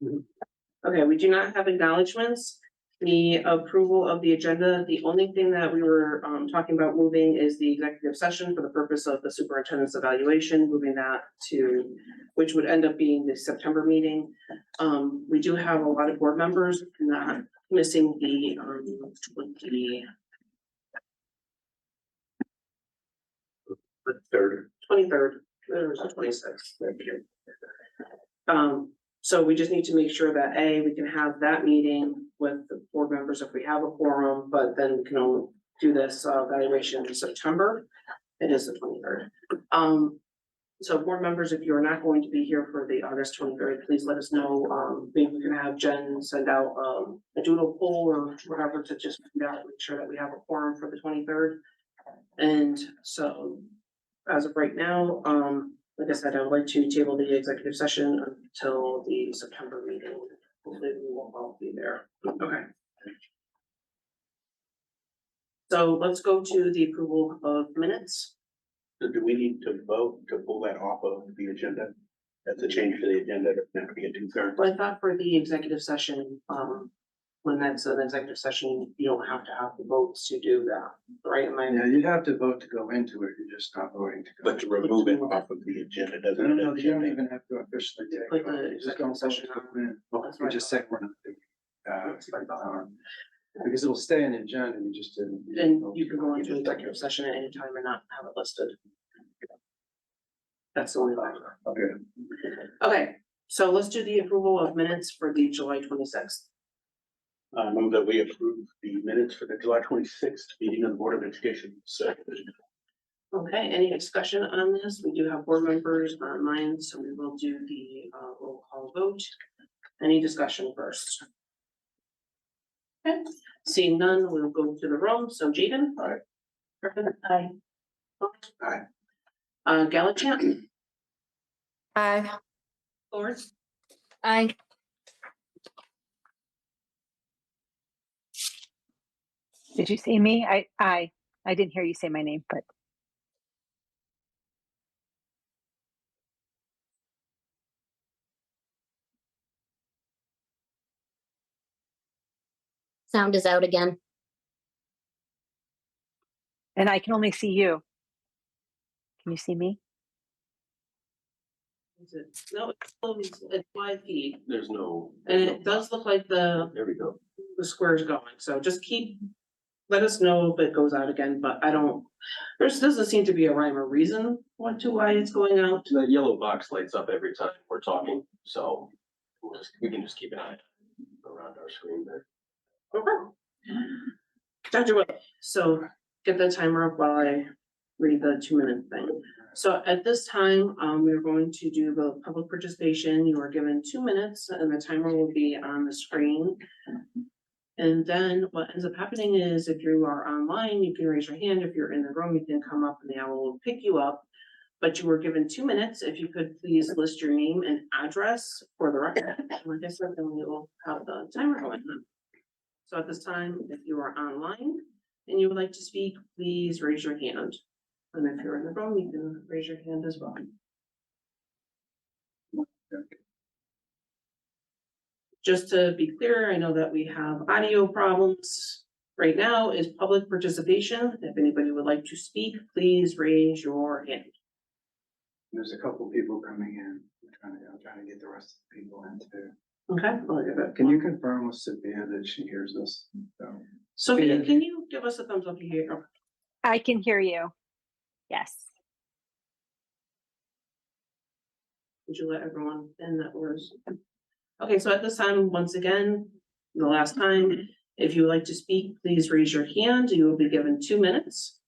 Okay, we do not have acknowledgements. The approval of the agenda, the only thing that we were talking about moving is the executive session for the purpose of the superintendent's evaluation, moving that to, which would end up being the September meeting. We do have a lot of board members not missing the 23rd, there's the 26th. So we just need to make sure that we can have that meeting with the board members if we have a quorum, but then we can only do this evaluation in September. It is the 23rd. So board members, if you're not going to be here for the August 23rd, please let us know. Maybe we can have Jen send out a doodle poll or whatever to just find out, make sure that we have a quorum for the 23rd. And so as of right now, like I said, I would like to table the executive session until the September meeting. Hopefully we will all be there. Okay. So let's go to the approval of minutes. So do we need to vote to pull that off of the agenda? That's a change to the agenda. It doesn't have to be a 2/3. Well, I thought for the executive session, when that's an executive session, you don't have to have the votes to do that, right? Yeah, you'd have to vote to go into it, you're just not voting to go. But to remove it off of the agenda doesn't. No, you don't even have to officially take Like it. the You just don't executive session. vote to go in. That's You right. just say we're not doing, because it'll stay in the agenda, you just didn't. And you can go into executive session at any time and not have it listed. That's the only line. Okay. Okay, so let's do the approval of minutes for the July 26th. I move that we approve the minutes for the July 26th meeting of the Board of Education. So Okay, any discussion on this? We do have board members online, so we will do the roll call vote. Any discussion first? Okay, seeing none, we'll go to the room. So Jaden? Aye. Griffin? Aye. Aye. Gallichan? Aye. Ford? Aye. Did you say me? I didn't hear you say my name, but Sound is out again. and I can only see you. Can you see me? Is it? No, it's live feed, there's no. and it does look like the There we go. square's going, so just let us know if it goes out again, but there doesn't seem to be a rhyme or reason why it's going out. That yellow box lights up every time we're talking, so we can just keep an eye around our screen there. Okay. Dr. Will, so get the timer up while I read the 2-minute thing. So at this time, we're going to do the public participation. You are given 2 minutes and the timer will be on the screen. And then what ends up happening is if you are online, you can raise your hand. If you're in the room, you can come up and the owl will pick you up. But you were given 2 minutes. If you could please list your name and address for the record. Like I said, then we will have the timer going on. So at this time, if you are online and you would like to speak, please raise your hand. And if you're in the room, you can raise your hand as well. Just to be clear, I know that we have audio problems. Right now is public participation. If anybody would like to speak, please raise your hand. There's a couple people coming in. I'm trying to get the rest of the people in too. Okay, I'll get that. Can you confirm with Sophia that she hears us? Sophia, can you give us a thumbs up here? I can hear you. Yes. Would you let everyone in that was? Okay, so at this time, once again, the last time, if you would like to speak, please raise your hand. You will be given 2 minutes.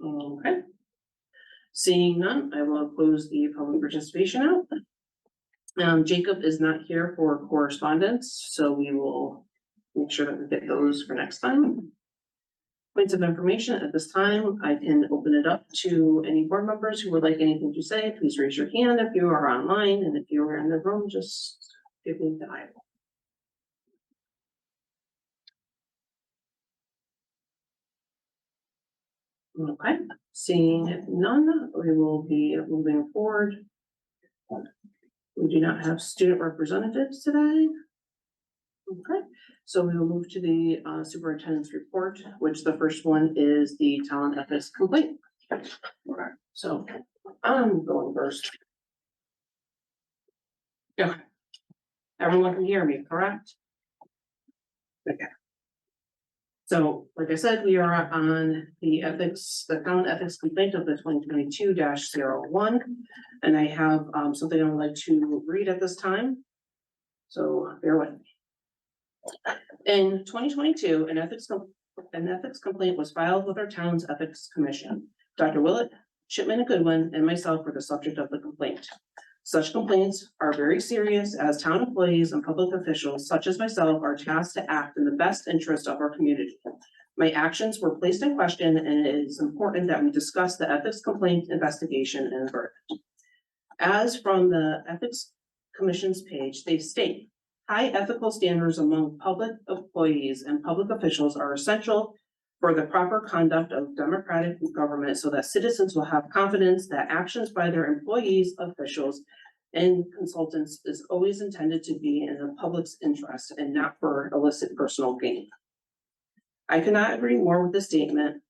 Okay. Seeing none, I will close the public participation out. Jacob is not here for correspondence, so we will make sure that we get those for next time. Points of information at this time, I can open it up to any board members who would like anything to say. Please raise your hand if you are online, and if you are in the room, just give me the eye. Okay, seeing none, we will be moving forward. We do not have student representatives today. Okay, so we will move to the superintendent's report, which the first one is the talent ethics complaint. So I'm going first. Okay. Everyone can hear me, correct? Okay. So, like I said, we are on the talent ethics complaint of the 2022-01. And I have something I would like to read at this time. So bear with me. In 2022, an ethics complaint was filed with our town's ethics commission. Dr. Willett, Shipman and Goodwin, and myself were the subject of the complaint. Such complaints are very serious as town employees and public officials such as myself are tasked to act in the best interest of our community. My actions were placed in question, and it is important that we discuss the ethics complaint investigation and verdict. As from the Ethics Commission's page, they state, high ethical standards among public employees and public officials are essential for the proper conduct of democratic government so that citizens will have confidence that actions by their employees, officials, and consultants is always intended to be in the public's interest and not for illicit personal gain. I cannot agree more with the statement,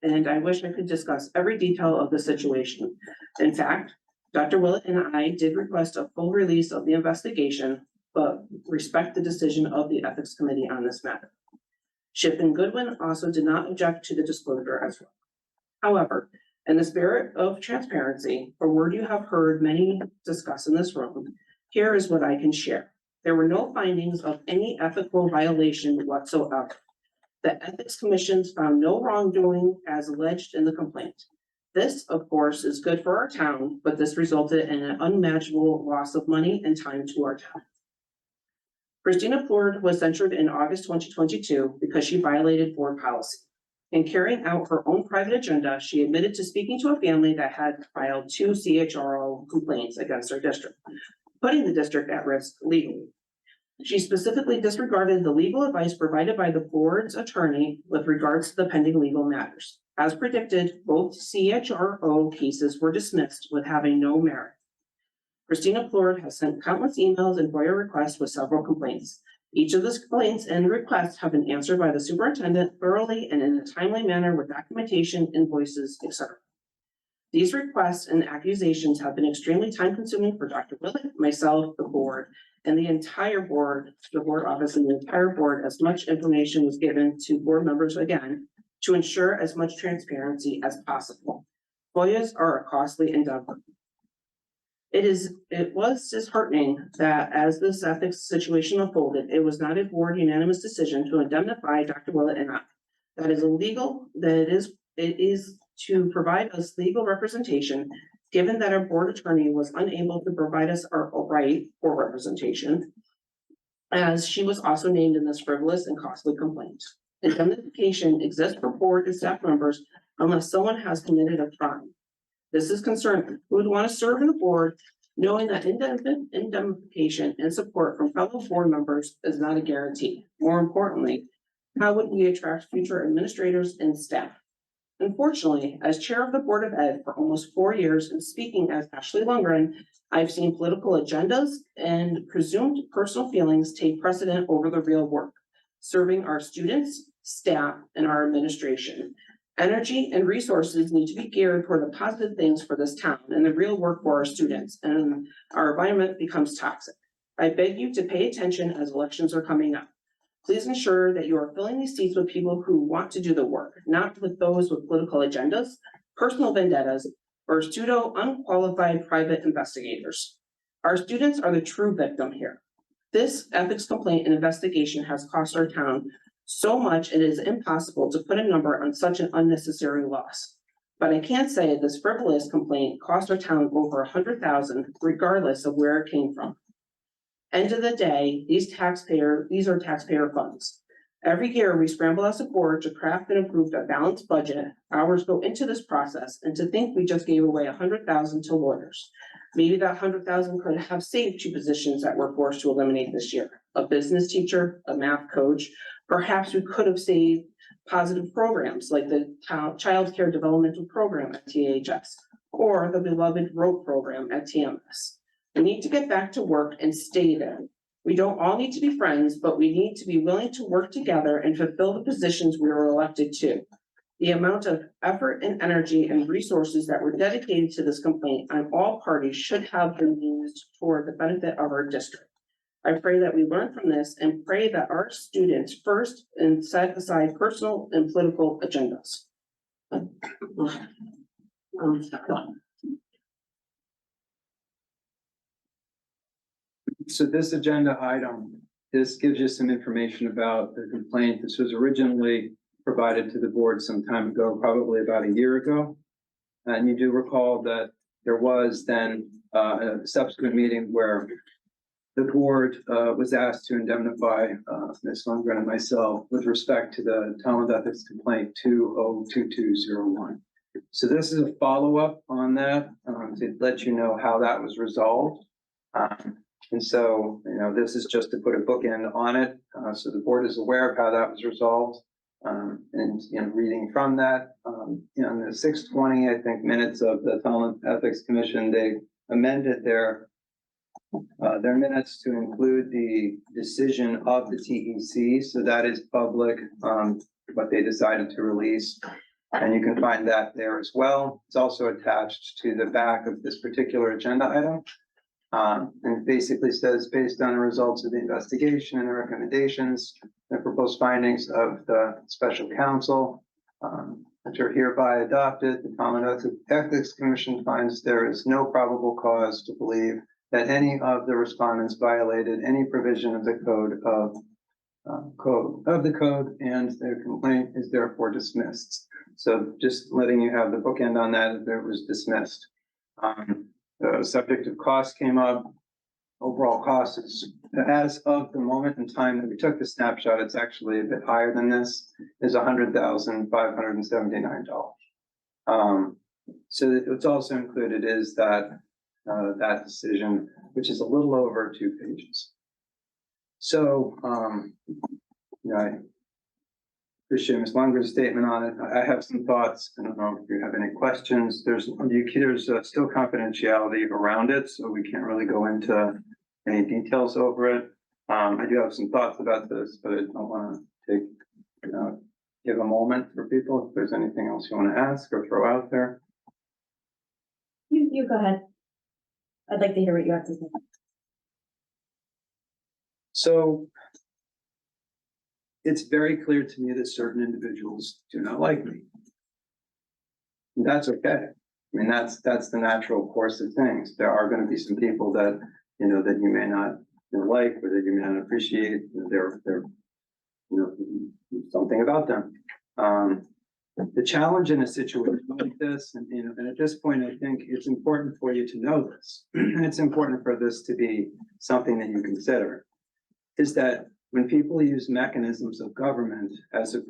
and I wish I could discuss every detail of the situation. In fact, Dr. Willett and I did request a full release of the investigation, but respect the decision of the Ethics Committee on this matter. Ship and Goodwin also did not object to the disclosure as well. However, in the spirit of transparency, a word you have heard many discuss in this room, here is what I can share. There were no findings of any ethical violation whatsoever. The Ethics Commission found no wrongdoing as alleged in the complaint. This, of course, is good for our town, but this resulted in an unmanageable loss of money and time to our town. Christina Plord was censured in August 2022 because she violated board policy. In carrying out her own private agenda, she admitted to speaking to a family that had filed 2 CHRO complaints against our district, putting the district at risk legally. She specifically disregarded the legal advice provided by the board's attorney with regards to the pending legal matters. As predicted, both CHRO cases were dismissed with having no merit. Christina Plord has sent countless emails and FOIA requests with several complaints. Each of those complaints and requests have been answered by the superintendent thoroughly and in a timely manner with documentation, invoices, etc. These requests and accusations have been extremely time-consuming for Dr. Willett, myself, the board, and the entire board, the board office and the entire board, as much information was given to board members again to ensure as much transparency as possible. FOIAs are a costly endeavor. It was disheartening that as this ethics situation unfolded, it was not a board unanimous decision to indemnify Dr. Willett and I. That is illegal, it is to provide us legal representation, given that our board attorney was unable to provide us our right for representation, as she was also named in this frivolous and costly complaint. Indemnification exists for board and staff members unless someone has committed a crime. This is concerning. Who would want to serve on the board knowing that indemnification and support from fellow board members is not a guarantee? More importantly, how would we attract future administrators and staff? Unfortunately, as chair of the Board of Ed for almost 4 years and speaking as Ashley Lundgren, I've seen political agendas and presumed personal feelings take precedent over the real work, serving our students, staff, and our administration. Energy and resources need to be geared toward the positive things for this town and the real work for our students, and our environment becomes toxic. I beg you to pay attention as elections are coming up. Please ensure that you are filling these seats with people who want to do the work, not with those with political agendas, personal vendettas, or pseudo unqualified private investigators. Our students are the true victim here. This ethics complaint and investigation has cost our town so much it is impossible to put a number on such an unnecessary loss. But I can say this frivolous complaint cost our town over $100,000, regardless of where it came from. End of the day, these are taxpayer funds. Every year we scramble as a board to craft and improve a balanced budget. Hours go into this process, and to think we just gave away $100,000 to lawyers. Maybe that $100,000 could have saved 2 positions that we're forced to eliminate this year. A business teacher, a math coach. Perhaps we could have saved positive programs like the Child Care Developmental Program at THS or the beloved rope program at TMS. We need to get back to work and stay there. We don't all need to be friends, but we need to be willing to work together and fulfill the positions we were elected to. The amount of effort and energy and resources that were dedicated to this complaint on all parties should have been used toward the benefit of our district. I pray that we learn from this and pray that our students first and set aside personal and political agendas. So this agenda item, this gives you some information about the complaint. This was originally provided to the board some time ago, probably about a year ago. And you do recall that there was then a subsequent meeting where the board was asked to indemnify Ms. Lundgren and myself with respect to the Tolland ethics complaint 202201. So this is a follow-up on that to let you know how that was resolved. And so, this is just to put a bookend on it, so the board is aware of how that was resolved. And reading from that, in the 620, I think, minutes of the Tolland Ethics Commission, they amended their minutes to include the decision of the TEC. So that is public, what they decided to release. And you can find that there as well. It's also attached to the back of this particular agenda item. And it basically says, based on the results of the investigation and the recommendations, the proposed findings of the special counsel, which are hereby adopted, the Tolland Ethics Commission finds there is no probable cause to believe that any of the respondents violated any provision of the code, and their complaint is therefore dismissed. So just letting you have the bookend on that, it was dismissed. The subject of cost came up. Overall cost is, as of the moment in time that we took the snapshot, it's actually a bit higher than this, is $100,579. So what's also included is that that decision, which is a little over 2 pages. So, I appreciate Ms. Lundgren's statement on it. I have some thoughts. I don't know if you have any questions. There's still confidentiality around it, so we can't really go into any details over it. I do have some thoughts about this, but I don't want to give a moment for people if there's anything else you want to ask or throw out there. You go ahead. I'd like to hear what you have to say. So it's very clear to me that certain individuals do not like me. And that's okay. I mean, that's the natural course of things. There are going to be some people that, that you may not like, or that you may not appreciate. They're something about them. The challenge in a situation like this, and at this point, I think it's important for you to know this, and it's important for this to be something that you consider, is that when people use mechanisms of government as a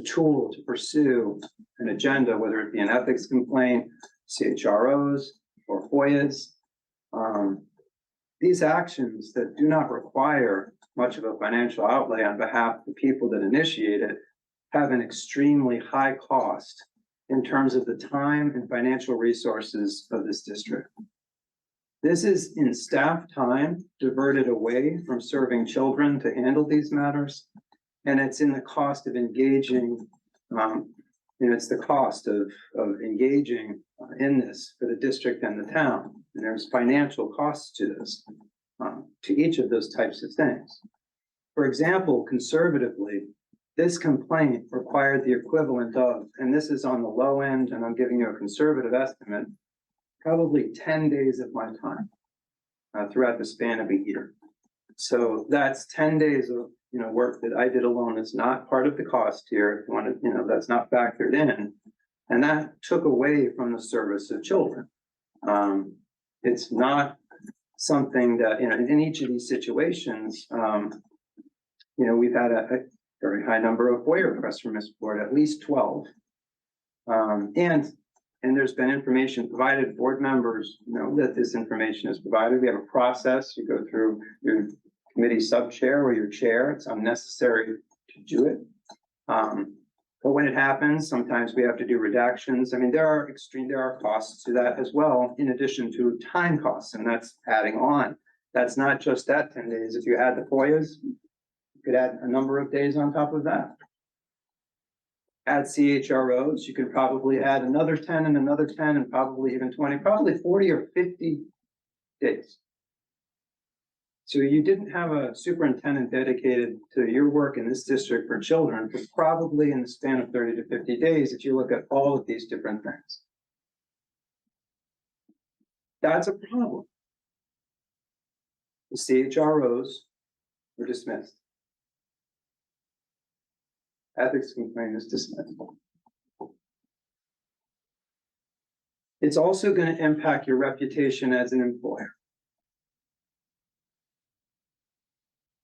tool to pursue an agenda, whether it be an ethics complaint, CHROs, or FOIAs, these actions that do not require much of a financial outlay on behalf of the people that initiate it have an extremely high cost in terms of the time and financial resources of this district. This is in staff time diverted away from serving children to handle these matters. And it's in the cost of engaging, it's the cost of engaging in this for the district and the town. And there's financial costs to this, to each of those types of things. For example, conservatively, this complaint required the equivalent of, and this is on the low end, and I'm giving you a conservative estimate, probably 10 days of my time throughout the span of a year. So that's 10 days of work that I did alone. Is not part of the cost here. If you want to, that's not factored in, and that took away from the service of children. It's not something that in each of these situations, we've had a very high number of FOIA requests from this board, at least 12, and there's been information provided. Board members know that this information is provided. We have a process. You go through your committee sub-chair or your chair. It's unnecessary to do it. But when it happens, sometimes we have to do redactions. I mean, there are costs to that as well, in addition to time costs, and that's adding on. That's not just that 10 days. If you add the FOIAs, you could add a number of days on top of that. Add CHROs, you can probably add another 10 and another 10 and probably even 20, probably 40 or 50 days. So you didn't have a superintendent dedicated to your work in this district for children for probably in the span of 30 to 50 days if you look at all of these different things. That's a problem. The CHROs were dismissed. Ethics complaint is dismissed. It's also going to impact your reputation as an employer.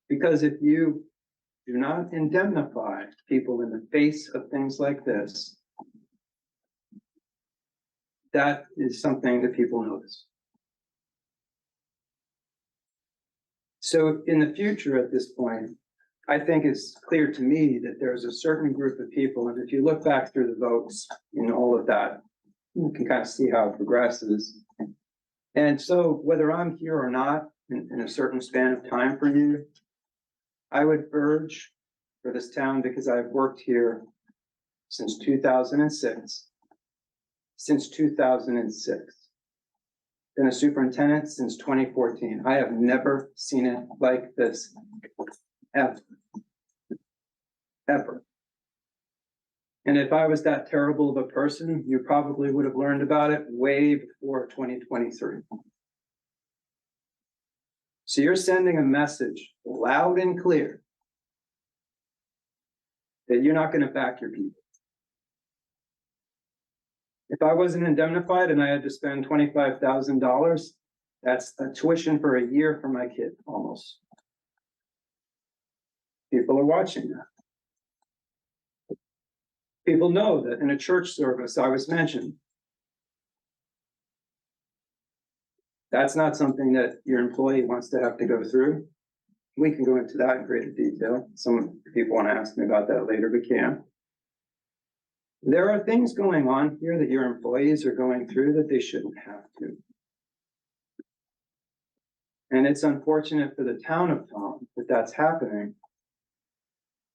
Because if you do not indemnify people in the face of things like this, that is something that people notice. So in the future at this point, I think it's clear to me that there's a certain group of people, and if you look back through the votes and all of that, you can kind of see how it progresses. And so whether I'm here or not in a certain span of time for you, I would urge for this town, because I've worked here since 2006. Since 2006. Been a superintendent since 2014. I have never seen it like this, ever. Ever. And if I was that terrible of a person, you probably would have learned about it way before 2023. So you're sending a message loud and clear that you're not going to back your people. If I wasn't indemnified and I had to spend $25,000, that's a tuition for a year for my kid, almost. People are watching that. People know that in a church service I was mentioned. That's not something that your employee wants to have to go through. We can go into that in greater detail. Some people want to ask me about that later, we can. There are things going on here that your employees are going through that they shouldn't have to. And it's unfortunate for the town of Tolland that that's happening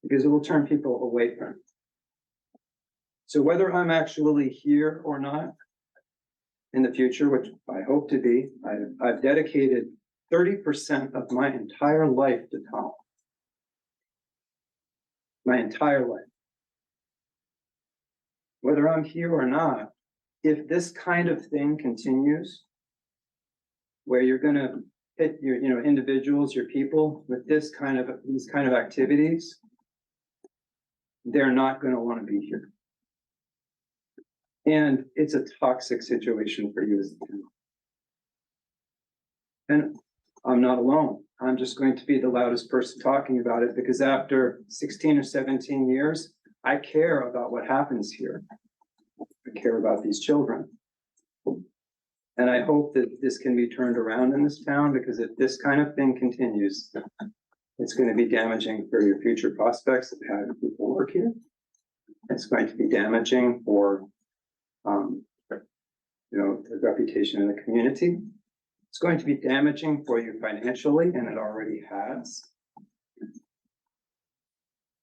because it will turn people away from it. So whether I'm actually here or not in the future, which I hope to be, I've dedicated 30% of my entire life to Tolland. My entire life. Whether I'm here or not, if this kind of thing continues, where you're going to hit your, individuals, your people with these kind of activities, they're not going to want to be here. And it's a toxic situation for you as a town. And I'm not alone. I'm just going to be the loudest person talking about it because after 16 or 17 years, I care about what happens here. I care about these children. And I hope that this can be turned around in this town because if this kind of thing continues, it's going to be damaging for your future prospects of having people work here. It's going to be damaging for, the reputation in the community. It's going to be damaging for you financially, and it already has.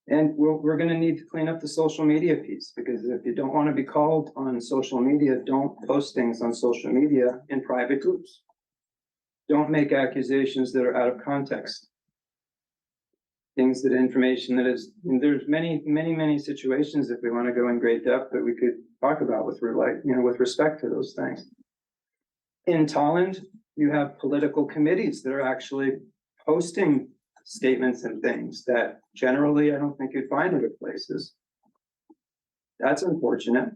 And we're going to need to clean up the social media piece because if you don't want to be called on social media, don't post things on social media in private groups. Don't make accusations that are out of context. Things that information that is, there's many situations if we want to go in great depth that we could talk about with respect to those things. In Tolland, you have political committees that are actually posting statements and things that generally I don't think you'd find other places. That's unfortunate.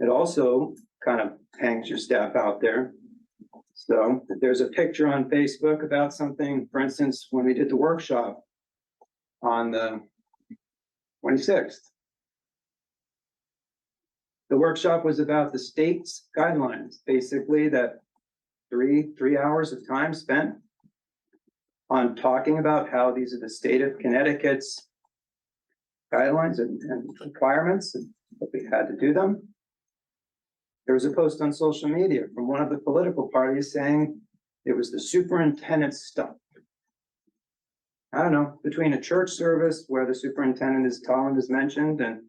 It also kind of hangs your staff out there. So if there's a picture on Facebook about something, for instance, when we did the workshop on the 26th, the workshop was about the state's guidelines, basically that three hours of time spent on talking about how these are the state of Connecticut's guidelines and requirements, and but we had to do them. There was a post on social media from one of the political parties saying it was the superintendent's stuff. I don't know, between a church service where the superintendent is Tolland is mentioned, and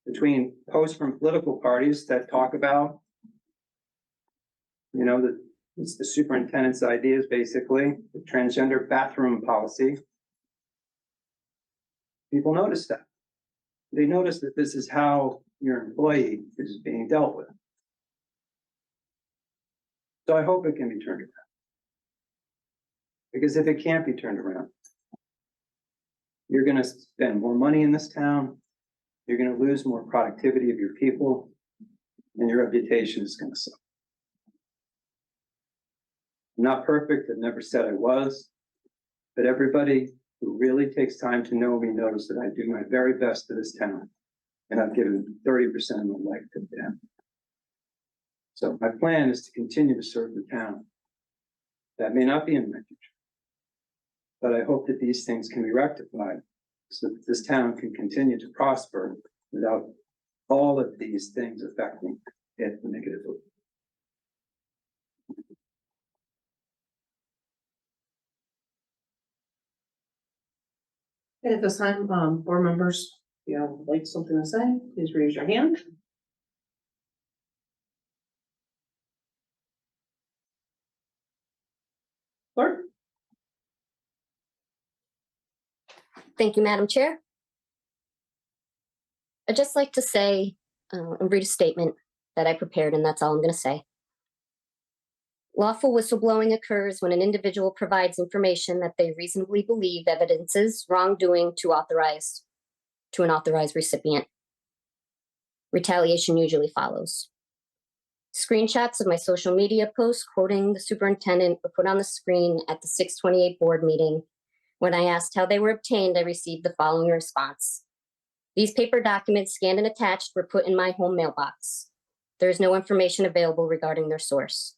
between posts from political parties that talk about, that it's the superintendent's ideas, basically, the transgender bathroom policy. People notice that. They notice that this is how your employee is being dealt with. So I hope it can be turned around. Because if it can't be turned around, you're gonna spend more money in this town, you're gonna lose more productivity of your people, and your reputation is gonna suffer. I'm not perfect, I've never said I was, but everybody who really takes time to know me knows that I do my very best to this town, and I've given 30% of my life to them. So my plan is to continue to serve the town. That may not be in my future, but I hope that these things can be rectified so that this town can continue to prosper without all of these things affecting it negatively. At this time, board members, if you have like something to say, please raise your hand. Clerk? Thank you, Madam Chair. I'd just like to say, and read a statement that I prepared, and that's all I'm going to say. Lawful whistleblowing occurs when an individual provides information that they reasonably believe evidences wrongdoing to an authorized recipient. Retaliation usually follows. Screenshots of my social media posts quoting the superintendent were put on the screen at the 628 board meeting. When I asked how they were obtained, I received the following response. These paper documents scanned and attached were put in my home mailbox. There is no information available regarding their source.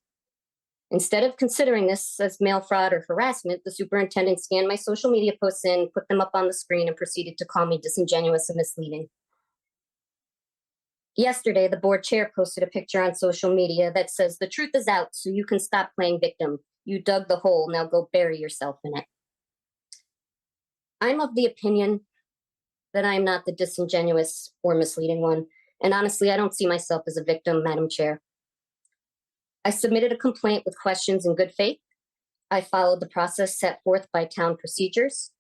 Instead of considering this as mail fraud or harassment, the superintendent scanned my social media posts in, put them up on the screen, and proceeded to call me disingenuous and misleading. Yesterday, the board chair posted a picture on social media that says, "The truth is out, so you can stop playing victim. You dug the hole, now go bury yourself in it." I'm of the opinion that I am not the disingenuous or misleading one, and honestly, I don't see myself as a victim, Madam Chair. I submitted a complaint with questions in good faith. I followed the process set forth by town procedures.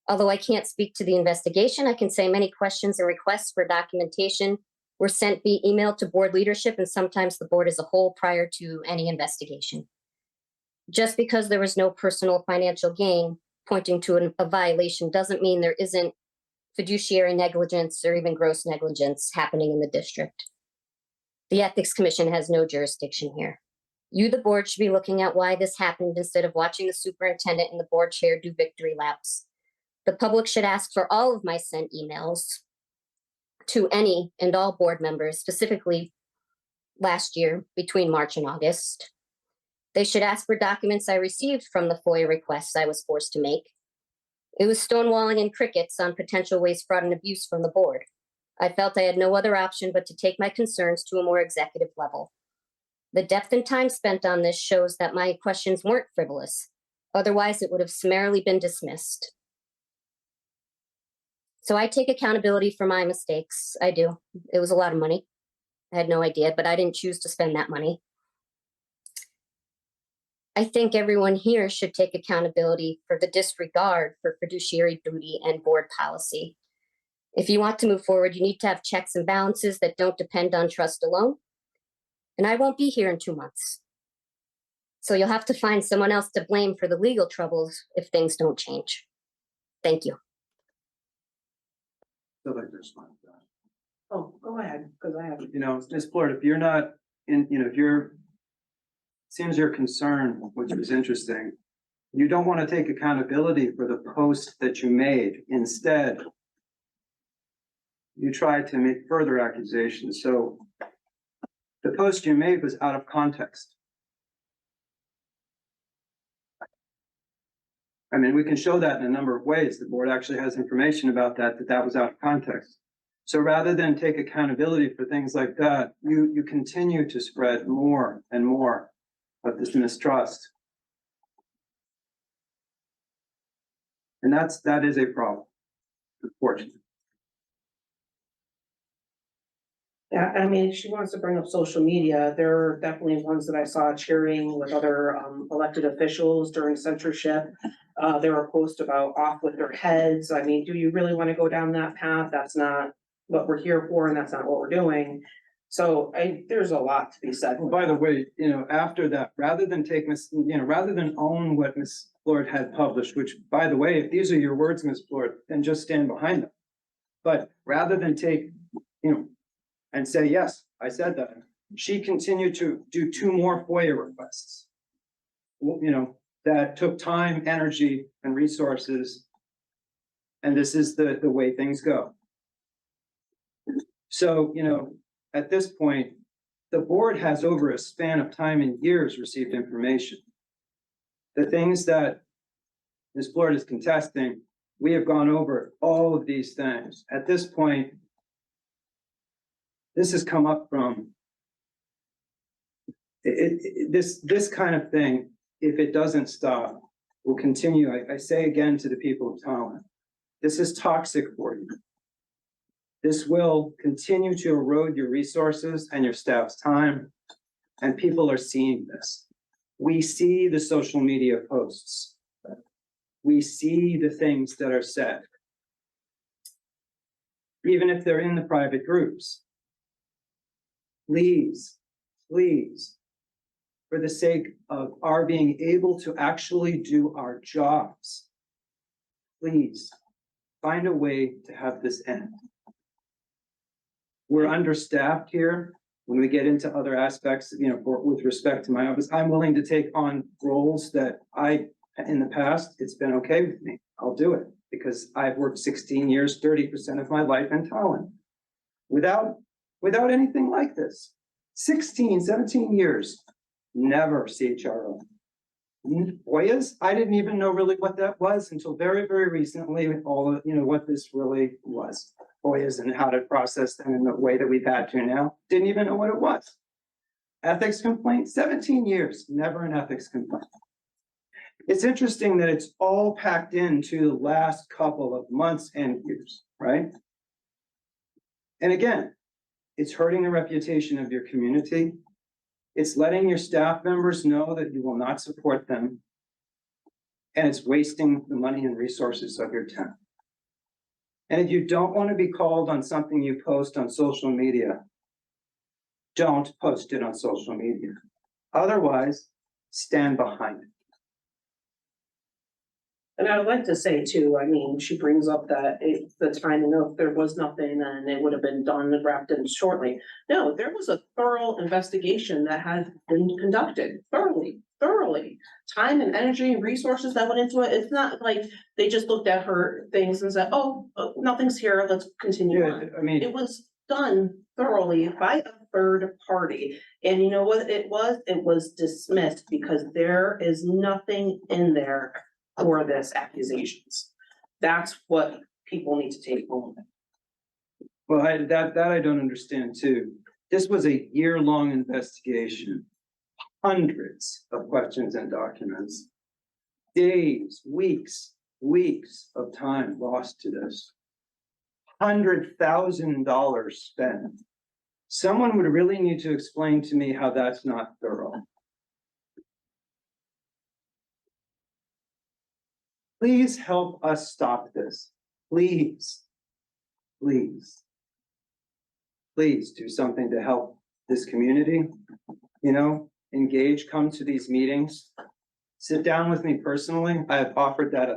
Although I can't speak to the investigation, I can say many questions and requests for documentation were sent via email to board leadership and sometimes the board as a whole prior to any investigation. Just because there was no personal financial gain pointing to a violation doesn't mean there isn't fiduciary negligence or even gross negligence happening in the district. The Ethics Commission has no jurisdiction here. You, the board, should be looking at why this happened instead of watching the superintendent and the board chair do victory laps. The public should ask for all of my sent emails to any and all board members, specifically last year between March and August. They should ask for documents I received from the FOIA requests I was forced to make. It was stonewalling and crickets on potential waste, fraud, and abuse from the board. I felt I had no other option but to take my concerns to a more executive level. The depth and time spent on this shows that my questions weren't frivolous. Otherwise, it would have summarily been dismissed. So I take accountability for my mistakes. I do. It was a lot of money. I had no idea, but I didn't choose to spend that money. I think everyone here should take accountability for the disregard for fiduciary duty and board policy. If you want to move forward, you need to have checks and balances that don't depend on trust alone. And I won't be here in 2 months. So you'll have to find someone else to blame for the legal troubles if things don't change. Thank you. Still like this one. Oh, go ahead, because I have. Ms. Blurt, if you're not seems your concern, which was interesting, you don't want to take accountability for the post that you made. Instead, you tried to make further accusations. So the post you made was out of context. I mean, we can show that in a number of ways. The board actually has information about that, that was out of context. So rather than take accountability for things like that, you continue to spread more and more of this mistrust. And that is a problem, unfortunately. Yeah, I mean, if she wants to bring up social media, there are definitely ones that I saw cheering with other elected officials during censorship. There were posts about off with their heads. I mean, do you really want to go down that path? That's not what we're here for, and that's not what we're doing. So there's a lot to be said. Well, by the way, after that, rather than rather than own what Ms. Lord had published, which, by the way, if these are your words, Ms. Lord, then just stand behind them. But rather than take, and say, yes, I said that, she continued to do 2 more FOIA requests. That took time, energy, and resources. And this is the way things go. So, at this point, the board has over a span of time and years received information. The things that Ms. Lord is contesting, we have gone over all of these things. At this point, this has come up from this kind of thing, if it doesn't stop, will continue. I say again to the people of Tolland, this is toxic for you. This will continue to erode your resources and your staff's time, and people are seeing this. We see the social media posts. We see the things that are said, even if they're in the private groups. Please, for the sake of our being able to actually do our jobs, please find a way to have this end. We're understaffed here. When we get into other aspects, with respect to my office, I'm willing to take on roles that in the past, it's been okay with me. I'll do it because I've worked 16 years, 30% of my life in Tolland without anything like this. 16, 17 years, never CHRO. FOIAs, I didn't even know really what that was until very, very recently, with all of, what this really was. FOIAs and how to process them in the way that we've had to now. Didn't even know what it was. Ethics complaint, 17 years, never an ethics complaint. It's interesting that it's all packed into the last couple of months and years, right? And again, it's hurting the reputation of your community. It's letting your staff members know that you will not support them. And it's wasting the money and resources of your town. And if you don't want to be called on something you post on social media, don't post it on social media. Otherwise, stand behind it. And I would like to say too, I mean, she brings up that the timing of there was nothing and it would have been done and wrapped in shortly. No, there was a thorough investigation that had been conducted thoroughly. Time and energy and resources that went into it. It's not like they just looked at her things and said, oh, nothing's here, let's continue on. I mean, It was done thoroughly by a third party. And you know what it was? It was dismissed because there is nothing in there for this accusations. That's what people need to take home. well, that I don't understand too. This was a year-long investigation. Hundreds of questions and documents. Days, weeks of time lost to this. $100,000 spent. Someone would really need to explain to me how that's not thorough. Please help us stop this. Please do something to help this community. Engage, come to these meetings. Sit down with me personally. I have offered that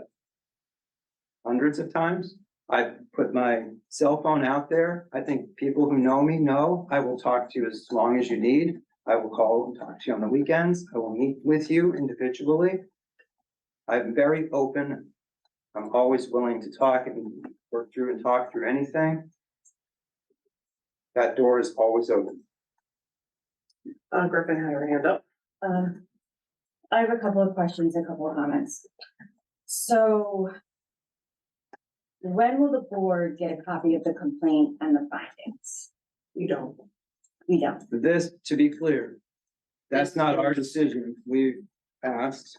hundreds of times. I've put my cell phone out there. I think people who know me know I will talk to you as long as you need. I will call and talk to you on the weekends. I will meet with you individually. I'm very open. I'm always willing to talk and work through and talk through anything. That door is always open. Griffin had her hand up. I have a couple of questions, a couple of comments. So when will the board get a copy of the complaint and the findings? You don't. We don't. This, to be clear, that's not our decision. We asked.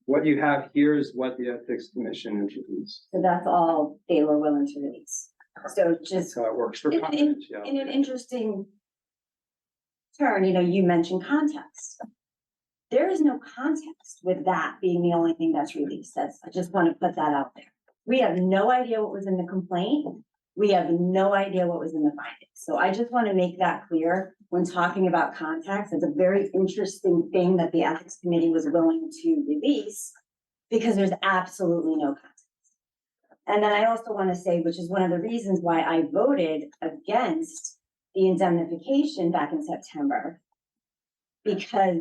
What you have here is what the Ethics Commission introduced. So that's all they were willing to release. So That's just how it works for in confidentiality. an interesting turn, you mentioned context. There is no context with that being the only thing that's released. I just want to put that out there. We have no idea what was in the complaint. We have no idea what was in the findings. So I just want to make that clear when talking about context. It's a very interesting thing that the Ethics Committee was willing to release because there's absolutely no context. And then I also want to say, which is one of the reasons why I voted against the indemnification back in September, because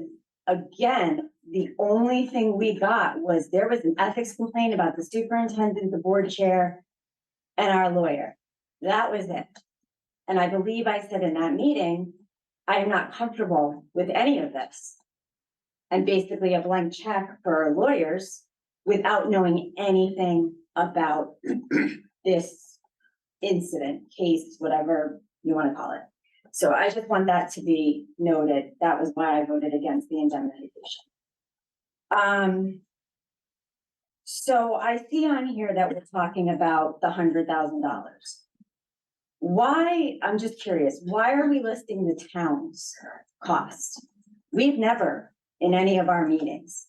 again, the only thing we got was there was an ethics complaint about the superintendent, the board chair, and our lawyer. That was it. And I believe I said in that meeting, I am not comfortable with any of this. And basically a blank check for lawyers without knowing anything about this incident, case, whatever you want to call it. So I just want that to be noted. That was why I voted against the indemnification. So I see on here that we're talking about the $100,000. Why, I'm just curious, why are we listing the town's cost? We've never, in any of our meetings,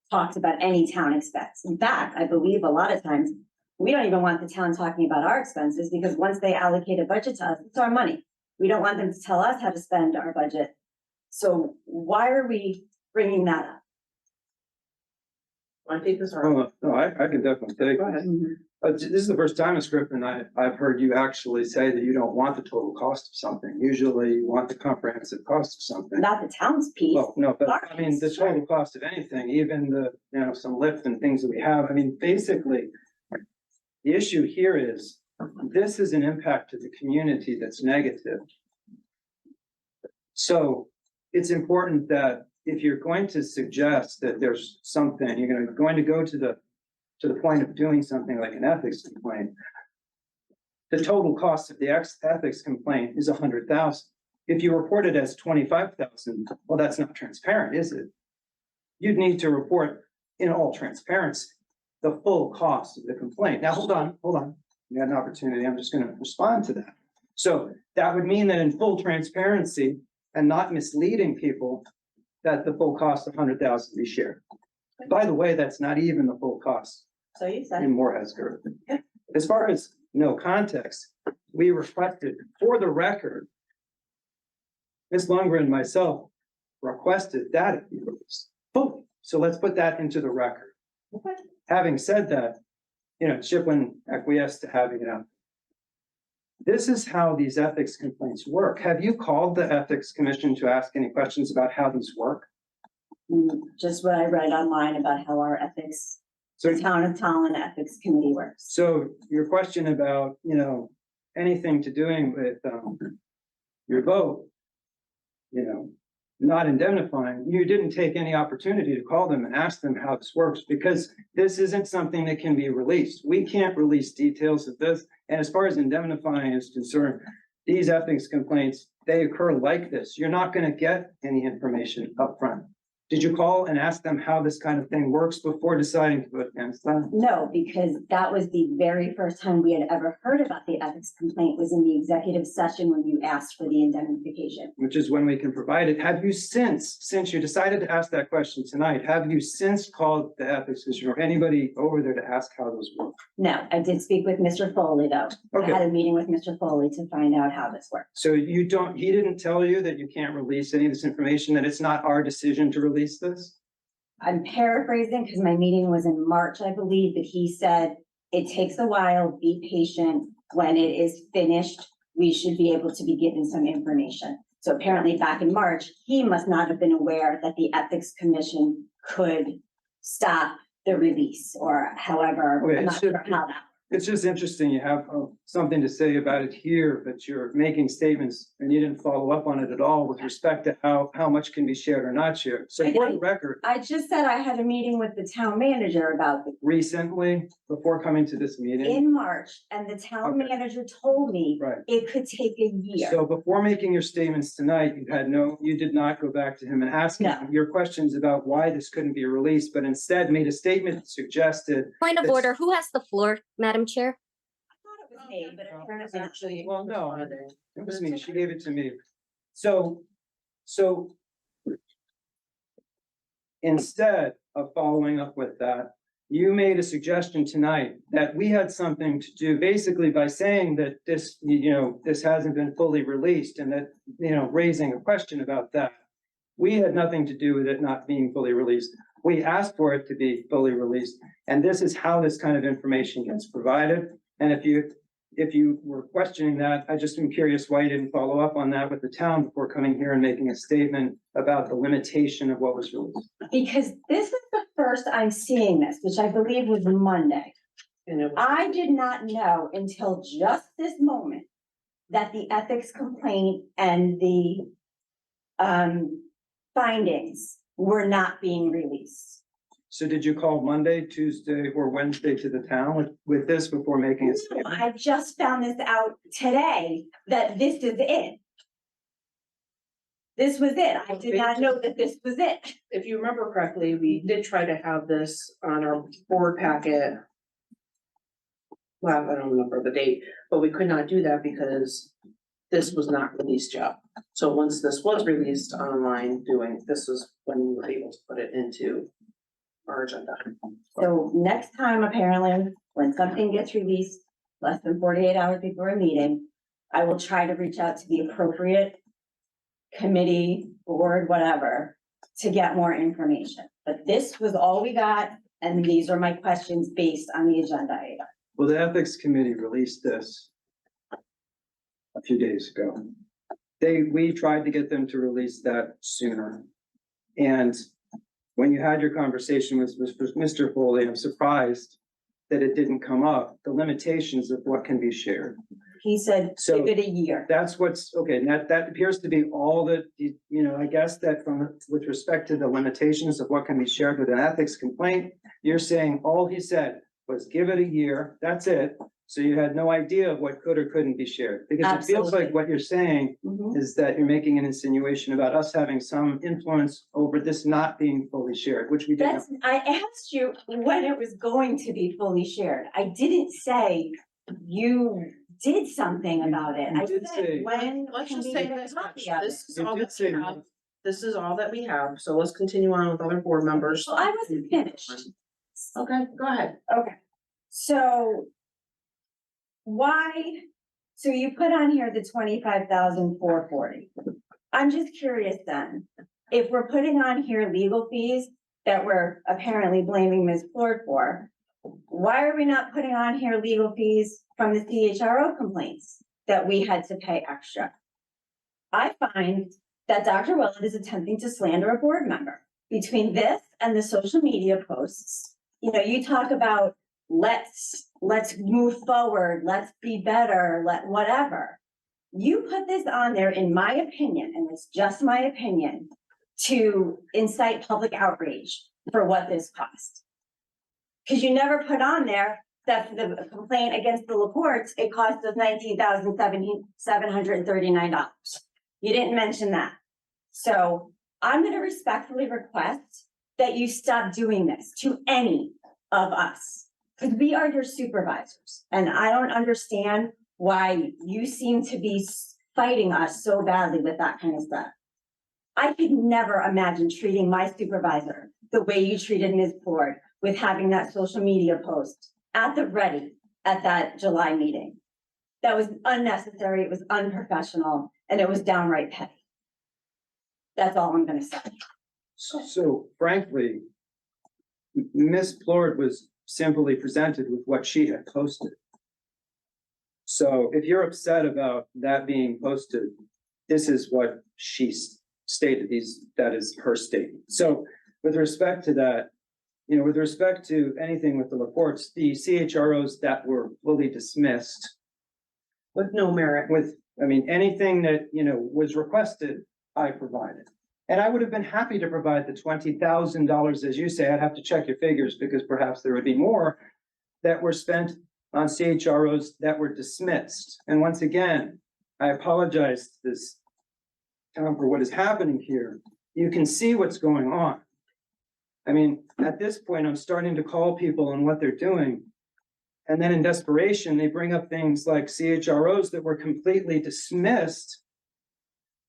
talked about any town expense. In fact, I believe a lot of times, we don't even want the town talking about our expenses because once they allocate a budget to us, it's our money. We don't want them to tell us how to spend our budget. So why are we bringing that up? I think this are. Oh, no, I can definitely take Go it. ahead. This is the first time in Scripton I've heard you actually say that you don't want the total cost of something. Usually you want the comprehensive cost of something. Not the town's piece. Well, no, but I mean, the total cost of anything, even the, some lift and things that we have, I mean, basically, the issue here is, this is an impact to the community that's negative. So it's important that if you're going to suggest that there's something, you're going to go to the point of doing something like an ethics complaint, the total cost of the ethics complaint is $100,000. If you report it as $25,000, well, that's not transparent, is it? You'd need to report in all transparency the full cost of the complaint. Now, hold on. You had an opportunity. I'm just going to respond to that. So that would mean that in full transparency and not misleading people, that the full cost of $100,000 be shared. By the way, that's not even the full cost So you said. in Morehead's Grove. As far as no context, we requested, for the record, Ms. Lundgren and myself requested that it be released fully. So let's put that into the record. Okay. Having said that, Chiplin acquiesced to having it out. This is how these ethics complaints work. Have you called the Ethics Commission to ask any questions about how these work? Just what I read online about how our ethics, So, the town of Tolland Ethics Committee works. so your question about, anything to doing with, your vote, not indemnifying, you didn't take any opportunity to call them and ask them how this works, because this isn't something that can be released. We can't release details of this. And as far as indemnifying is concerned, these ethics complaints, they occur like this. You're not going to get any information up front. Did you call and ask them how this kind of thing works before deciding to vote against that? No, because that was the very first time we had ever heard about the ethics complaint was in the executive session when you asked for the indemnification. Which is when we can provide it. Have you since you decided to ask that question tonight, have you since called the ethics commission or anybody over there to ask how those work? No, I did speak with Mr. Foley though. I Okay. had a meeting with Mr. Foley to find out how this works. So he didn't tell you that you can't release any of this information, that it's not our decision to release this? I'm paraphrasing because my meeting was in March, I believe, but he said it takes a while, be patient. When it is finished, we should be able to be given some information. So apparently back in March, he must not have been aware that the Ethics Commission could stop the release or however, Okay, I'm not so- sure how that. It's just interesting. You have something to say about it here, but you're making statements and you didn't follow up on it at all with respect to how much can be shared or not shared. So for the record, I just said I had a meeting with the town manager about this recently, before coming to this meeting, in March, and the town Okay. manager told me right? it could take a year. So before making your statements tonight, you did not go back to him and ask him No. your questions about why this couldn't be released, but instead made a statement that suggested. Point of That's- order, who has the floor, Madam Chair? I thought it was me, but apparently It's actually. Well, no. Friday. It was me, she gave it to me. So instead of following up with that, you made a suggestion tonight that we had something to do basically by saying that this, this hasn't been fully released and that, raising a question about that. We had nothing to do with it not being fully released. We asked for it to be fully released, and this is how this kind of information gets provided. And if you were questioning that, I just am curious why you didn't follow up on that with the town before coming here and making a statement about the limitation of what was released. because this is the first I'm seeing this, which I believe was Monday. And it was, I did not know until just this moment that the ethics complaint and the findings were not being released. So did you call Monday, Tuesday, or Wednesday to the town with this before making a No, statement? I just found this out today, that this is it. This was it. I did not know that this was it. if you remember correctly, we did try to have this on our board packet. Well, I don't remember the date, but we could not do that because this was not released yet. So once this was released online this is when we were able to put it into our agenda. So next time, apparently, when something gets released less than 48 hours before a meeting, I will try to reach out to the appropriate committee, board, whatever, to get more information. But this was all we got, and these are my questions based on the agenda item. Well, the ethics committee released this a few days ago. We tried to get them to release that sooner. And when you had your conversation with Mr. Foley, I'm surprised that it didn't come up, the limitations of what can be shared. He said, So- give it a year. That's what's, okay, and that appears to be all that, I guess that with respect to the limitations of what can be shared with an ethics complaint, you're saying all he said was give it a year, that's it. So you had no idea of what could or couldn't be shared, because it feels Absolutely. like what you're saying Mhm. is that you're making an insinuation about us having some influence over this not being fully shared, which we didn't. That's, I asked you when it was going to be fully shared. I didn't say you did something about it. You I did say- said, when Let's can just we say get a this copy much, of it? this is You all did that say we have. This is all that we have, so let's continue on with other board members. Well, I wasn't finished. Okay, go ahead. Okay, so why, so you put on here the 25,440. I'm just curious then, if we're putting on here legal fees that we're apparently blaming Ms. Ford for, why are we not putting on here legal fees from the CHRO complaints that we had to pay extra? I find that Dr. Willett is attempting to slander a board member. Between this and the social media posts, you talk about let's move forward, let's be better, whatever. You put this on there, in my opinion, and it's just my opinion, to incite public outrage for what this cost. Because you never put on there that the complaint against the Laportes, it cost us $19,739. You didn't mention that. So I'm gonna respectfully request that you stop doing this to any of us. Because we are your supervisors, and I don't understand why you seem to be fighting us so badly with that kind of stuff. I could never imagine treating my supervisor the way you treated Ms. Ford with having that social media post at the ready at that July meeting. That was unnecessary, it was unprofessional, and it was downright petty. That's all I'm gonna say. So frankly, Ms. Plord was simply presented with what she had posted. So if you're upset about that being posted, this is what she stated, that is her statement. So with respect to that, with respect to anything with the reports, the CHROs that were fully dismissed With no merit. anything that, was requested, I provided. And I would have been happy to provide the $20,000, as you say. I'd have to check your figures because perhaps there would be more that were spent on CHROs that were dismissed. And once again, I apologize to this town for what is happening here. You can see what's going on. At this point, I'm starting to call people on what they're doing. And then in desperation, they bring up things like CHROs that were completely dismissed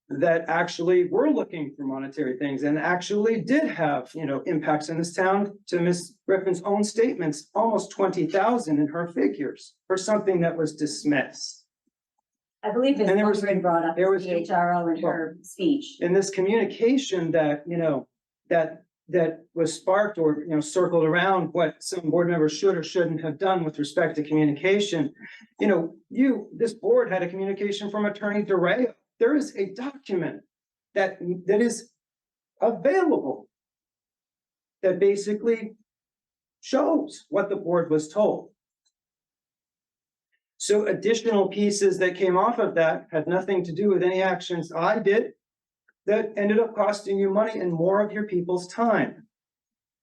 that actually were looking for monetary things and actually did have, impacts in this town. To Ms. Griffin's own statements, almost 20,000 in her figures for something that was dismissed. I believe Ms. And there was- Lundgren brought up there was- the HRO in her speech. In this communication that, that was sparked or, circled around what some board members should or shouldn't have done with respect to communication. This board had a communication from Attorney DeRay. There is a document that is available that basically shows what the board was told. So additional pieces that came off of that had nothing to do with any actions I did that ended up costing you money and more of your people's time.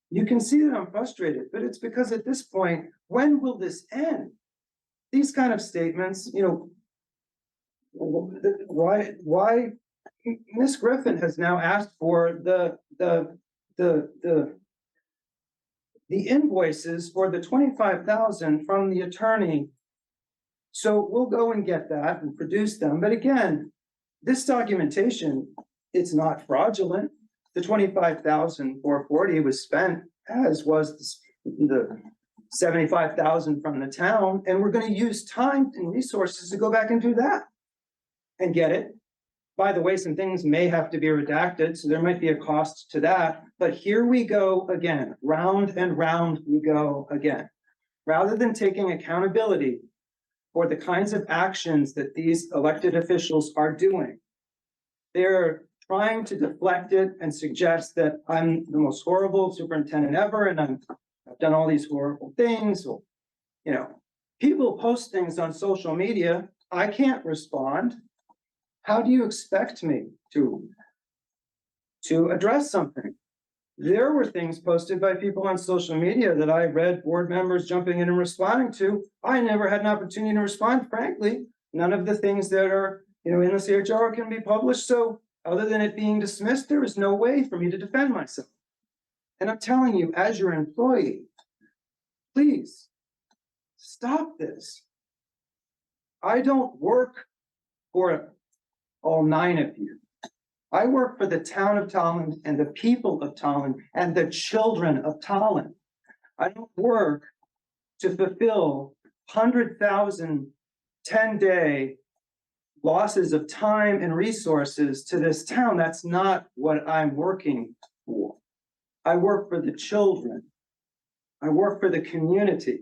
You can see that I'm frustrated, but it's because at this point, when will this end? These kind of statements, why Ms. Griffin has now asked for the invoices for the 25,000 from the attorney. So we'll go and get that and produce them. But again, this documentation, it's not fraudulent. The 25,440 was spent, as was the 75,000 from the town, and we're going to use time and resources to go back and do that and get it. By the way, some things may have to be redacted, so there might be a cost to that. But here we go again, round and round we go again. Rather than taking accountability for the kinds of actions that these elected officials are doing, they're trying to deflect it and suggest that I'm the most horrible superintendent ever and I've done all these horrible things. So, people post things on social media. I can't respond. How do you expect me to address something? There were things posted by people on social media that I read board members jumping in and responding to. I never had an opportunity to respond, frankly. None of the things that are, in the CHRO can be published. So other than it being dismissed, there is no way for me to defend myself. And I'm telling you, as your employee, please stop this. I don't work for all 9 of you. I work for the town of Tolland and the people of Tolland and the children of Tolland. I don't work to fulfill 100,000 10-day losses of time and resources to this town. That's not what I'm working for. I work for the children. I work for the community,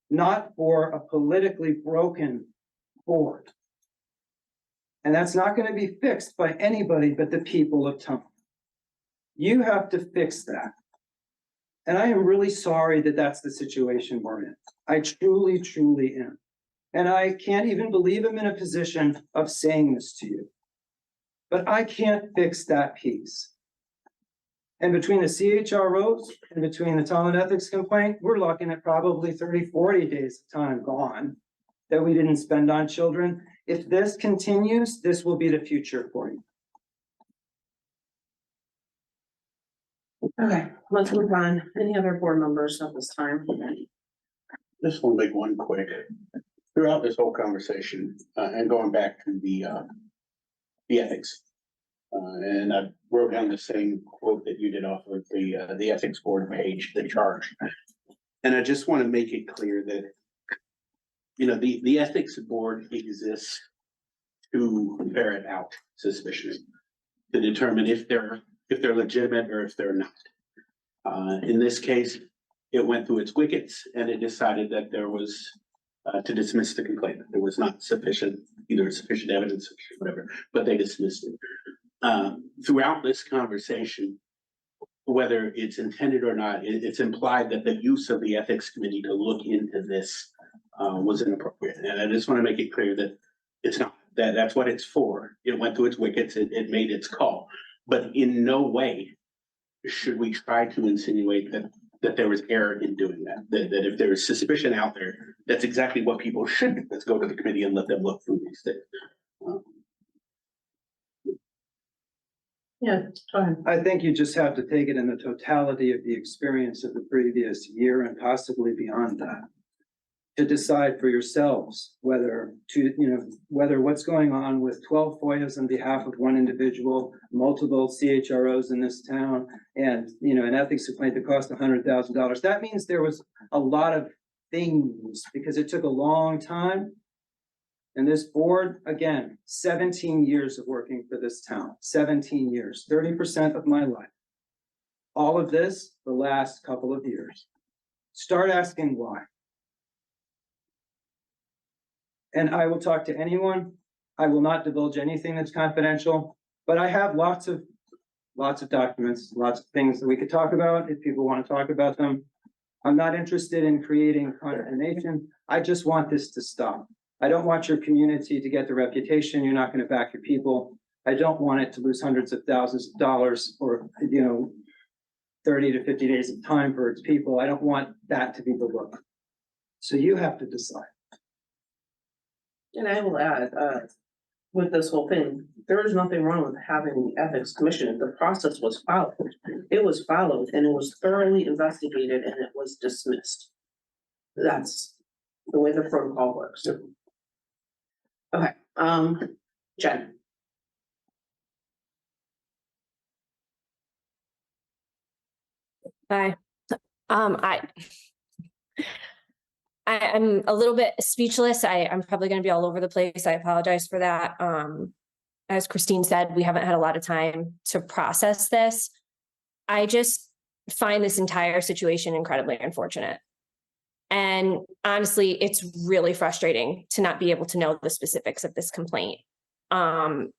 not for a politically broken board. And that's not going to be fixed by anybody but the people of Tolland. You have to fix that. And I am really sorry that that's the situation we're in. I truly, truly am. And I can't even believe I'm in a position of saying this to you. But I can't fix that piece. And between the CHROs and between the Tolland ethics complaint, we're looking at probably 30, 40 days of time gone that we didn't spend on children. If this continues, this will be the future for you. Okay, let's move on. Any other board members at this time? Just want to make one quick. Throughout this whole conversation, and going back to the ethics. And I wrote down the same quote that you did off of the ethics board page, the charge. And I just want to make it clear that, the ethics board exists to ferret out suspicions, to determine if they're legitimate or if they're not. In this case, it went through its wickets and it decided that there was to dismiss the complaint. There was not sufficient evidence, whatever, but they dismissed it. Throughout this conversation, whether it's intended or not, it's implied that the use of the ethics committee to look into this was inappropriate. And I just want to make it clear that it's not, that's what it's for. It went through its wickets, it made its call. But in no way should we try to insinuate that there was error in doing that. That if there is suspicion out there, that's exactly what people should do. Let's go to the committee and let them look through these things. Yeah, go ahead. I think you just have to take it in the totality of the experience of the previous year and possibly beyond that. To decide for yourselves whether whether what's going on with 12 FOIAs on behalf of one individual, multiple CHROs in this town, and, an ethics complaint that cost $100,000. That means there was a lot of things because it took a long time. And this board, again, 17 years of working for this town, 17 years, 30% of my life. All of this, the last couple of years. Start asking why. And I will talk to anyone. I will not divulge anything that's confidential, but I have lots of documents, lots of things that we could talk about if people want to talk about them. I'm not interested in creating condemnation. I just want this to stop. I don't want your community to get the reputation you're not going to back your people. I don't want it to lose hundreds of thousands of dollars or, 30 to 50 days of time for its people. I don't want that to be the look. So you have to decide. And I will add, with this whole thing, there is nothing wrong with having the ethics commission. The process was followed. It was followed and it was thoroughly investigated and it was dismissed. That's the way the protocol works. Okay, Jen. Hi. I'm a little bit speechless. I'm probably going to be all over the place. I apologize for that. As Christine said, we haven't had a lot of time to process this. I just find this entire situation incredibly unfortunate. And honestly, it's really frustrating to not be able to know the specifics of this complaint. And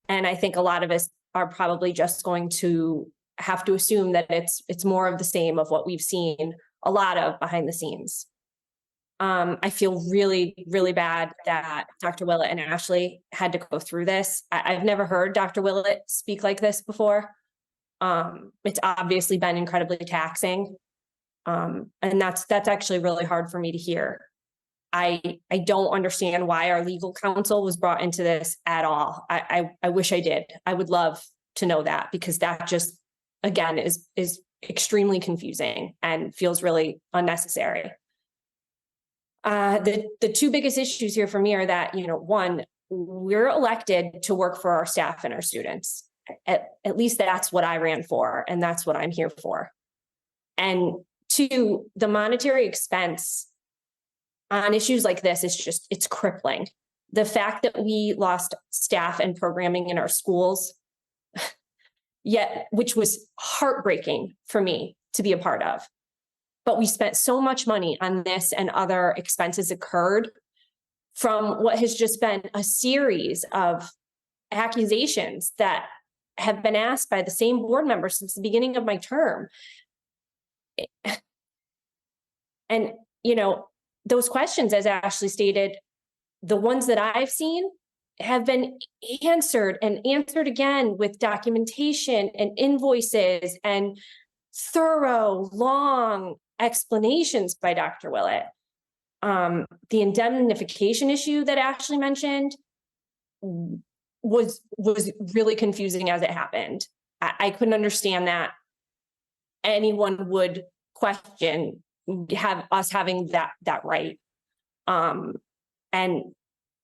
I think a lot of us are probably just going to have to assume that it's more of the same of what we've seen a lot of behind the scenes. I feel really, really bad that Dr. Willett and Ashley had to go through this. I've never heard Dr. Willett speak like this before. It's obviously been incredibly taxing. And that's actually really hard for me to hear. I don't understand why our legal counsel was brought into this at all. I wish I did. I would love to know that, because that just, again, is extremely confusing and feels really unnecessary. The two biggest issues here for me are that, one, we're elected to work for our staff and our students. At least that's what I ran for, and that's what I'm here for. And two, the monetary expense on issues like this is it's crippling. The fact that we lost staff and programming in our schools, which was heartbreaking for me to be a part of. But we spent so much money on this, and other expenses occurred from what has just been a series of accusations that have been asked by the same board members since the beginning of my term. And, those questions, as Ashley stated, the ones that I've seen have been answered and answered again with documentation and invoices and thorough, long explanations by Dr. Willett. The indemnification issue that Ashley mentioned was really confusing as it happened. I couldn't understand that anyone would question having that right. And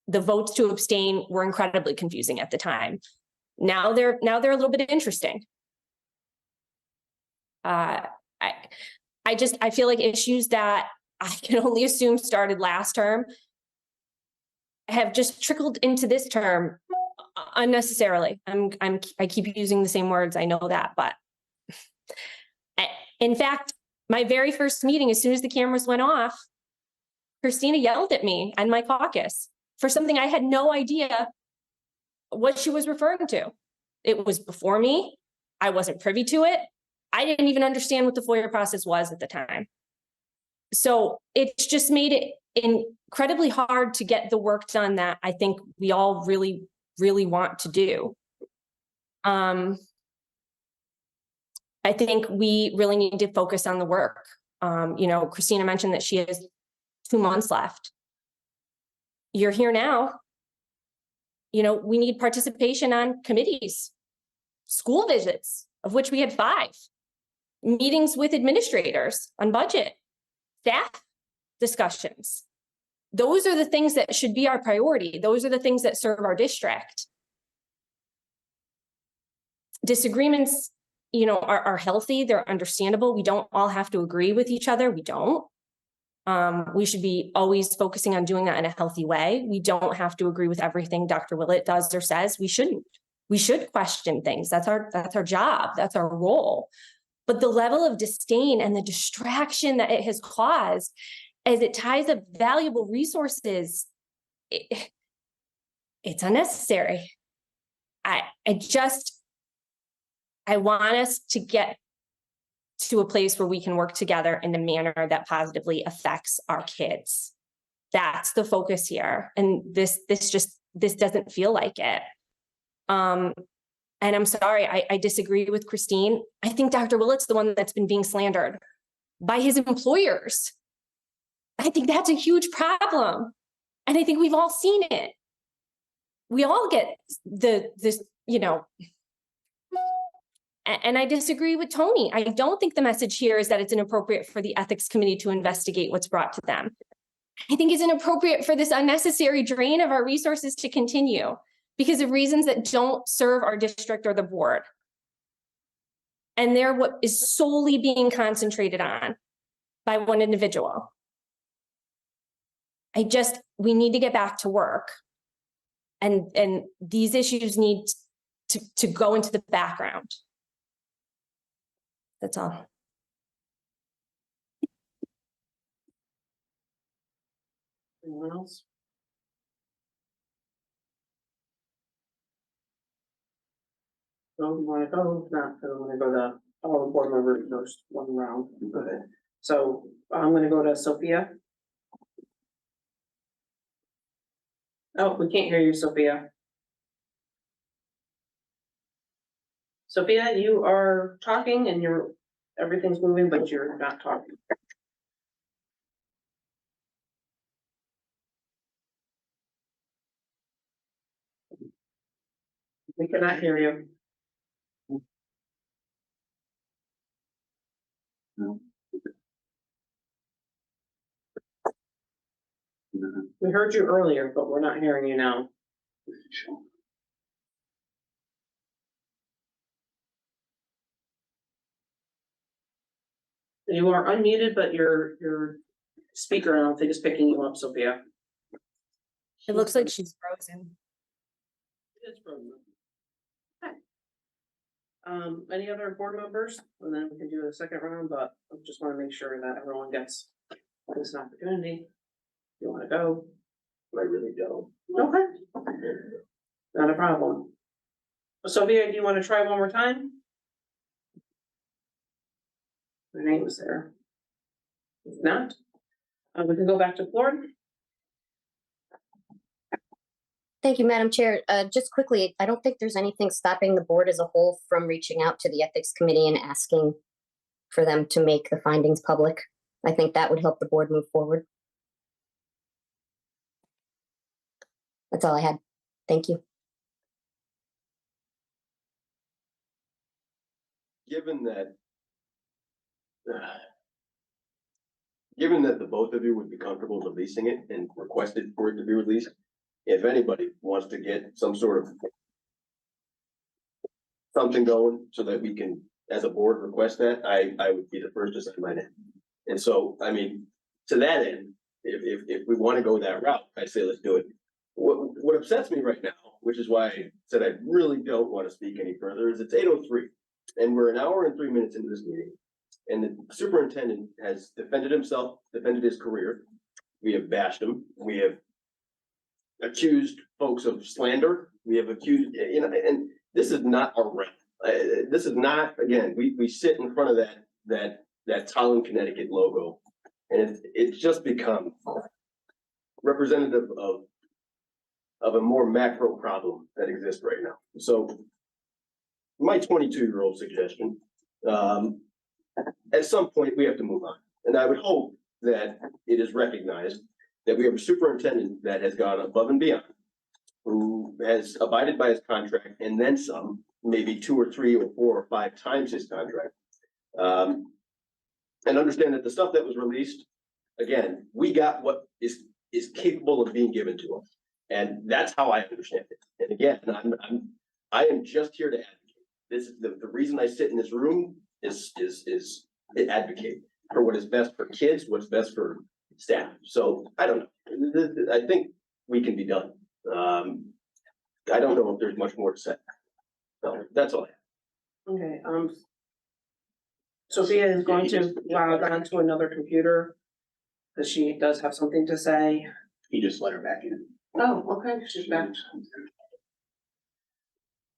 the votes to abstain were incredibly confusing at the time. Now they're a little bit interesting. I feel like issues that I can only assume started last term have just trickled into this term unnecessarily. I keep using the same words. I know that, but in fact, my very first meeting, as soon as the cameras went off, Christina yelled at me and my caucus for something I had no idea what she was referring to. It was before me. I wasn't privy to it. I didn't even understand what the FOIA process was at the time. So it's just made it incredibly hard to get the work done that I think we all really, really want to do. I think we really need to focus on the work. Christina mentioned that she has 2 months left. You're here now. We need participation on committees, school visits, of which we had 5, meetings with administrators on budget, staff discussions. Those are the things that should be our priority. Those are the things that serve our district. Disagreements, are healthy. They're understandable. We don't all have to agree with each other. We don't. We should be always focusing on doing that in a healthy way. We don't have to agree with everything Dr. Willett does or says. We shouldn't. We should question things. That's our job. That's our role. But the level of disdain and the distraction that it has caused as it ties up valuable resources, it's unnecessary. I want us to get to a place where we can work together in a manner that positively affects our kids. That's the focus here. And this doesn't feel like it. And I'm sorry, I disagree with Christine. I think Dr. Willett's the one that's been being slandered by his employers. I think that's a huge problem. And I think we've all seen it. We all get this. And I disagree with Tony. I don't think the message here is that it's inappropriate for the ethics committee to investigate what's brought to them. I think it's inappropriate for this unnecessary drain of our resources to continue because of reasons that don't serve our district or the board. And they're what is solely being concentrated on by one individual. We need to get back to work. And these issues need to go into the background. That's all. Anyone else? So you want to go? If not, then I'm going to go to all the board members first, one round. Okay. So I'm going to go to Sophia. Oh, we can't hear you, Sophia. Sophia, you are talking and everything's moving, but you're not talking. We cannot hear you. No. We heard you earlier, but we're not hearing you now. You are unmuted, but your speaker, I don't think, is picking you up, Sophia. It looks like she's frozen. It is frozen. Okay. Any other board members? And then we can do a second round, but I just want to make sure that everyone gets this opportunity. You want to go? I really don't. Okay. Not a problem. Sophia, do you want to try one more time? Her name was there. If not, we can go back to Florida. Thank you, Madam Chair. Just quickly, I don't think there's anything stopping the board as a whole from reaching out to the Ethics Committee and asking for them to make the findings public. I think that would help the board move forward. That's all I had. Thank you. Given that the both of you would be comfortable releasing it and requested for it to be released, if anybody wants to get some sort of something going so that we can, as a board, request that, I would be the first to sign my name. And so, I mean, to that end, if we want to go that route, I say let's do it. What upsets me right now, which is why I said I really don't want to speak any further, is it's 8:03 and we're an hour and 3 minutes into this meeting. And the superintendent has defended himself, defended his career. We have bashed him. We have accused folks of slander. We have accused, and this is not our realm. this is not, again, we sit in front of that Tolland, Connecticut logo. And it's just become representative of a more macro problem that exists right now. So my 22-year-old suggestion, at some point we have to move on. And I would hope that it is recognized that we have a superintendent that has gone above and beyond, who has abided by his contract and then some, maybe 2 or 3 or 4 or 5 times his contract. And understand that the stuff that was released, again, we got what is capable of being given to us. And that's how I understand it. And again, I am just here to advocate. This is the reason I sit in this room is to advocate for what is best for kids, what's best for staff. So I don't know. I think we can be done. I don't know if there's much more to say. So that's all I have. Okay, Sophia is going to log on to another computer, because she does have something to say. He just let her back in. Oh, okay, she's back.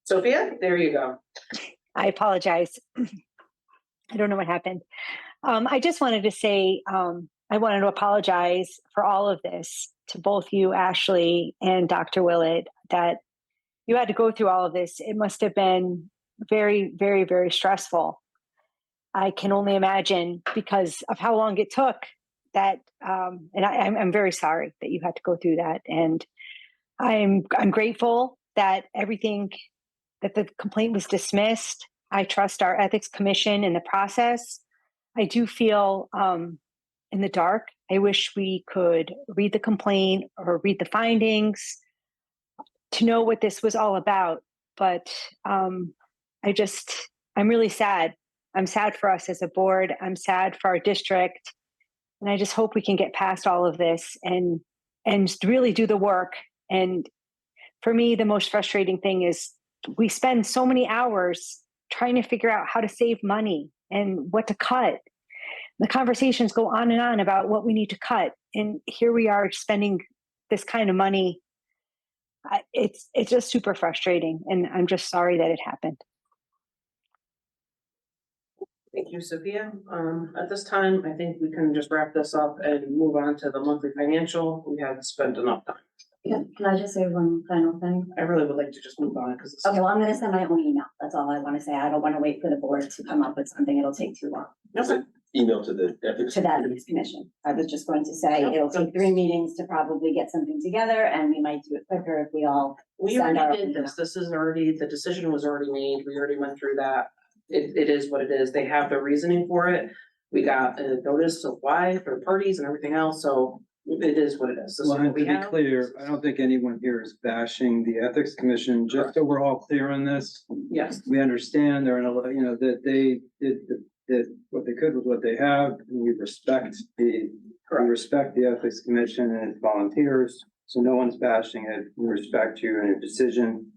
Sophia, there you go. I apologize. I don't know what happened. I just wanted to say, I wanted to apologize for all of this to both you, Ashley, and Dr. Willett, that you had to go through all of this. It must have been very, very, very stressful. I can only imagine because of how long it took that, and I'm very sorry that you had to go through that. And I'm grateful that that the complaint was dismissed. I trust our ethics commission in the process. I do feel in the dark. I wish we could read the complaint or read the findings to know what this was all about. But I'm really sad. I'm sad for us as a board. I'm sad for our district. And I just hope we can get past all of this and really do the work. And for me, the most frustrating thing is we spend so many hours trying to figure out how to save money and what to cut. The conversations go on and on about what we need to cut. And here we are spending this kind of money. It's just super frustrating. And I'm just sorry that it happened. Thank you, Sophia. At this time, I think we can just wrap this up and move on to the monthly financial. We have spent enough time. Can I just say one final thing? I really would like to just move on because. Okay, well, I'm gonna send my own email. That's all I wanna say. I don't wanna wait for the board to come up with something. It'll take too long. Okay. Email to the ethics. To that ethics commission. I was just going to say, Yeah. it'll take 3 meetings to probably get something together, and we might do it quicker if we all. We send our already own did this. This is already, the decision was already made. We already went through that. It is what it is. They have the reasoning for it. We got a notice of why for the parties and everything else, so it is what it is. This is Well, what and we to be have. clear, I don't think anyone here is bashing the ethics commission, just so we're all clear on this. Yes, We understand they're in a, that they did what they could with what they have, and we respect the ethics commission and its volunteers. So no one's bashing it. We respect you and your decision.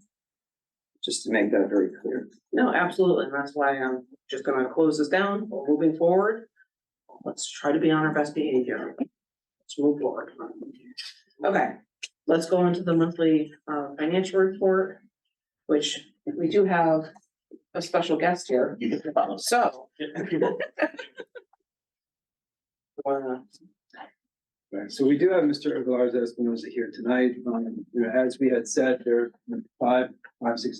Just to make that very clear. no, absolutely. And that's why I'm just gonna close this down. We're moving forward. Let's try to be on our best behavior. Let's move forward. Okay, let's go into the monthly financial report, which we do have a special guest here. You get the bottom. So. Right, so we do have Mr. Aguilar's Espinosa here tonight. As we had said, they're 5-6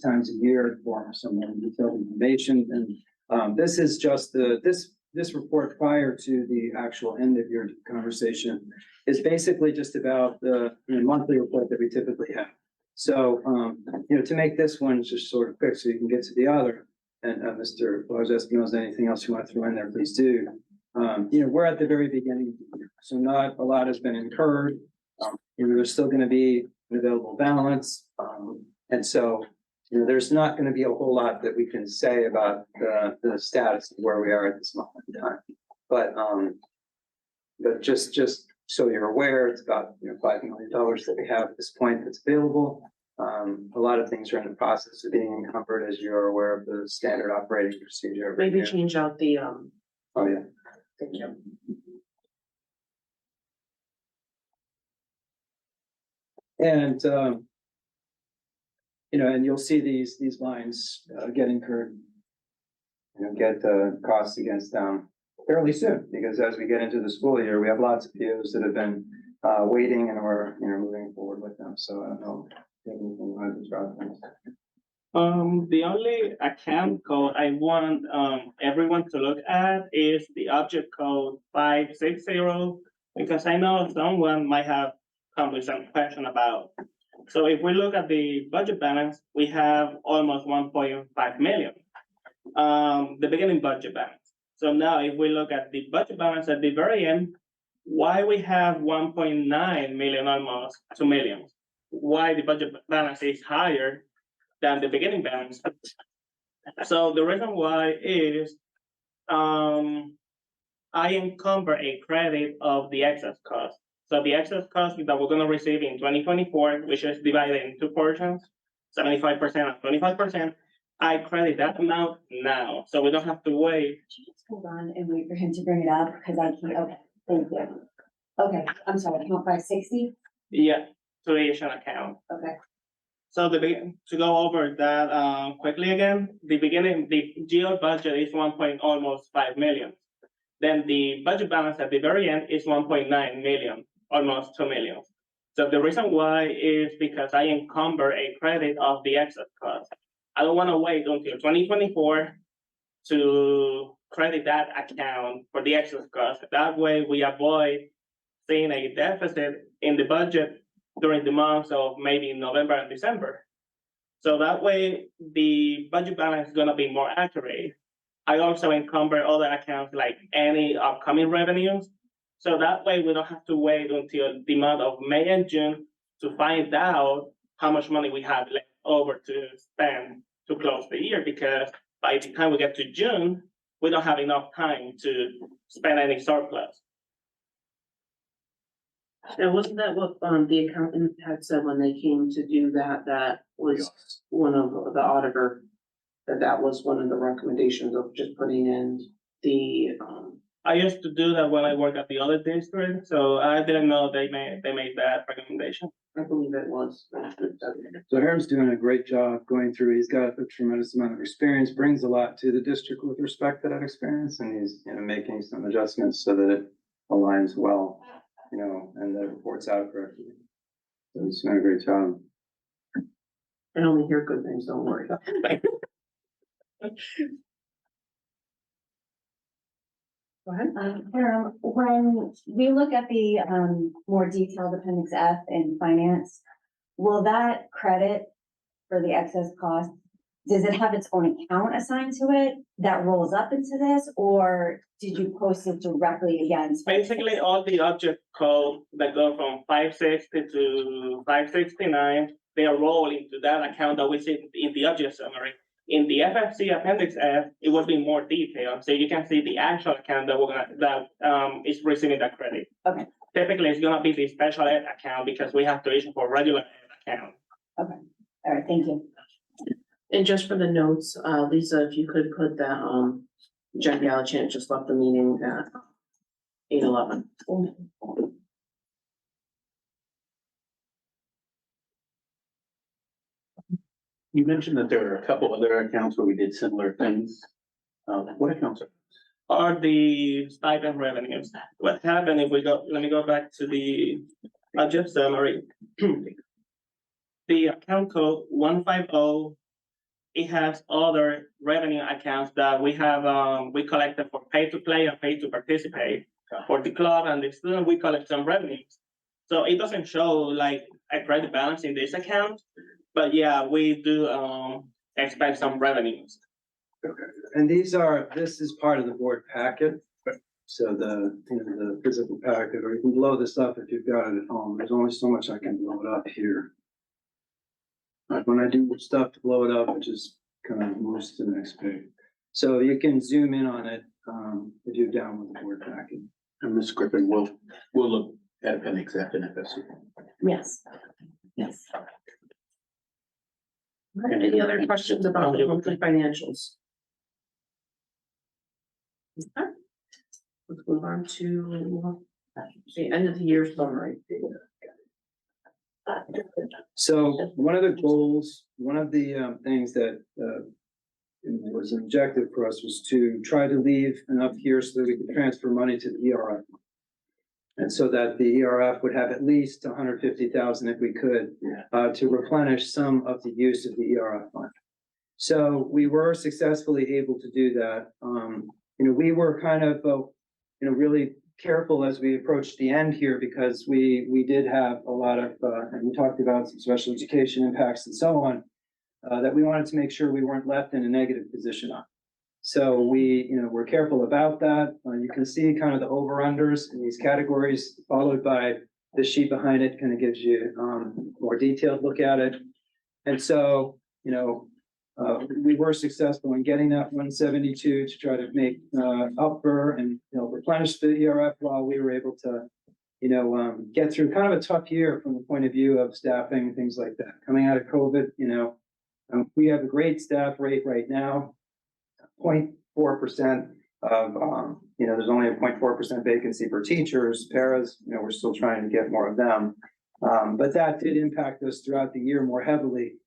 times a year for some more detailed information. And this is just this report prior to the actual end of your conversation is basically just about the monthly report that we typically have. So, to make this one just sort of quick so you can get to the other, and Mr. Aguilar's Espinosa, anything else you want to throw in there, please do. We're at the very beginning of the year, so not a lot has been incurred. There's still going to be an available balance. And so, there's not going to be a whole lot that we can say about the status of where we are at this moment in time. But just so you're aware, it's about $5 million that we have at this point that's available. A lot of things are in the process of being encumbered, as you're aware of the standard operating procedure. every Maybe year. change out the Oh, yeah. thank you. And and you'll see these lines, get incurred. Get the costs against down fairly soon, because as we get into the school year, we have lots of POs that have been, waiting and we're, moving forward with them. So I don't know. If you have anything you want to describe things. The only account code I want everyone to look at is the object code 560, because I know someone might have come with some question about. So if we look at the budget balance, we have almost 1.5 million. The beginning budget balance. So now if we look at the budget balance at the very end, why we have 1.9 million, almost 2 million? Why the budget balance is higher than the beginning balance? So the reason why is I encumber a credit of the excess cost. So the excess cost that we're gonna receive in 2024, which is divided in two portions, 75% and 25%. I credit that amount now, so we don't have to wait. Could you just hold on and wait for him to bring it up, because I can't, okay, thank you. Okay, I'm sorry, account 560, Yeah, to each account. okay. So to go over that quickly again, the GL budget is almost 5 million. Then the budget balance at the very end is 1.9 million, almost 2 million. So the reason why is because I encumber a credit of the excess cost. I don't want to wait until 2024 to credit that account for the excess cost. That way we avoid seeing a deficit in the budget during the months of maybe November and December. So that way the budget balance is gonna be more accurate. I also encumber other accounts like any upcoming revenues. So that way we don't have to wait until the month of May and June to find out how much money we have left over to spend to close the year, because by the time we get to June, we don't have enough time to spend any surplus. And wasn't that what the accountant had said when they came to do that? That was one of the auditor. That was one of the recommendations of just putting in the I used to do that when I worked at the other district, so I didn't know they made that recommendation. I believe it was. So Aaron's doing a great job going through. He's got a tremendous amount of experience, brings a lot to the district with respect to that experience, and he's, making some adjustments so that it aligns well, and that it reports out correctly. So he's doing a great job. I only hear good things, don't worry. Go ahead. Hiram, when we look at the, more detailed appendix F in finance, will that credit for the excess cost, does it have its own account assigned to it that rolls up into this, or did you post it directly against? Basically, all the object code that go from 560 to 569, they are rolled into that account that we see in the object summary. In the FFC Appendix F, it will be more detailed, so you can see the actual account that is receiving that credit. Okay. Typically, it's gonna be the special ed account because we have to issue for regular ed account. Okay, all right, thank you. And just for the notes, Lisa, if you could put that Jen Gallichan just left the meeting at 8:11. You mentioned that there are a couple other accounts where we did similar things. What accounts are? The stipend revenues. What happened if let me go back to the budget summary. The account code 150, it has other revenue accounts that we have, we collected for pay to play and pay to participate. For the club and the student, we collect some revenues. So it doesn't show like a credit balance in this account, but yeah, we do expect some revenues. And this is part of the board packet. So the physical packet, or you can blow this up if you've got it at home. There's only so much I can blow it up here. Like when I do stuff to blow it up, it just kind of moves to the next page. So you can zoom in on it if you're down with the board packet. And Ms. Griffin, we'll look at appendix F and FSC. Yes. Yes. Any other questions about the monthly financials? Okay. Let's move on to the end of the year summary. So one of the goals, one of the things that was an objective for us was to try to leave enough here so that we could transfer money to the ERF. And so that the ERF would have at least 150,000 if we could, to replenish some of the use of the ERF fund. So we were successfully able to do that. We were kind of, really careful as we approached the end here because we did have a lot of, and we talked about some special education impacts and so on, that we wanted to make sure we weren't left in a negative position on. So we're careful about that. You can see kind of the over-unders in these categories, followed by the sheet behind it kind of gives you more detailed look at it. And so, we were successful in getting that 172 to try to make up for and replenish the ERF while we were able to get through kind of a tough year from the point of view of staffing and things like that. Coming out of COVID, we have a great staff rate right now, 0.4% of there's only a 0.4% vacancy for teachers, paras, we're still trying to get more of them. But that did impact us throughout the year more heavily.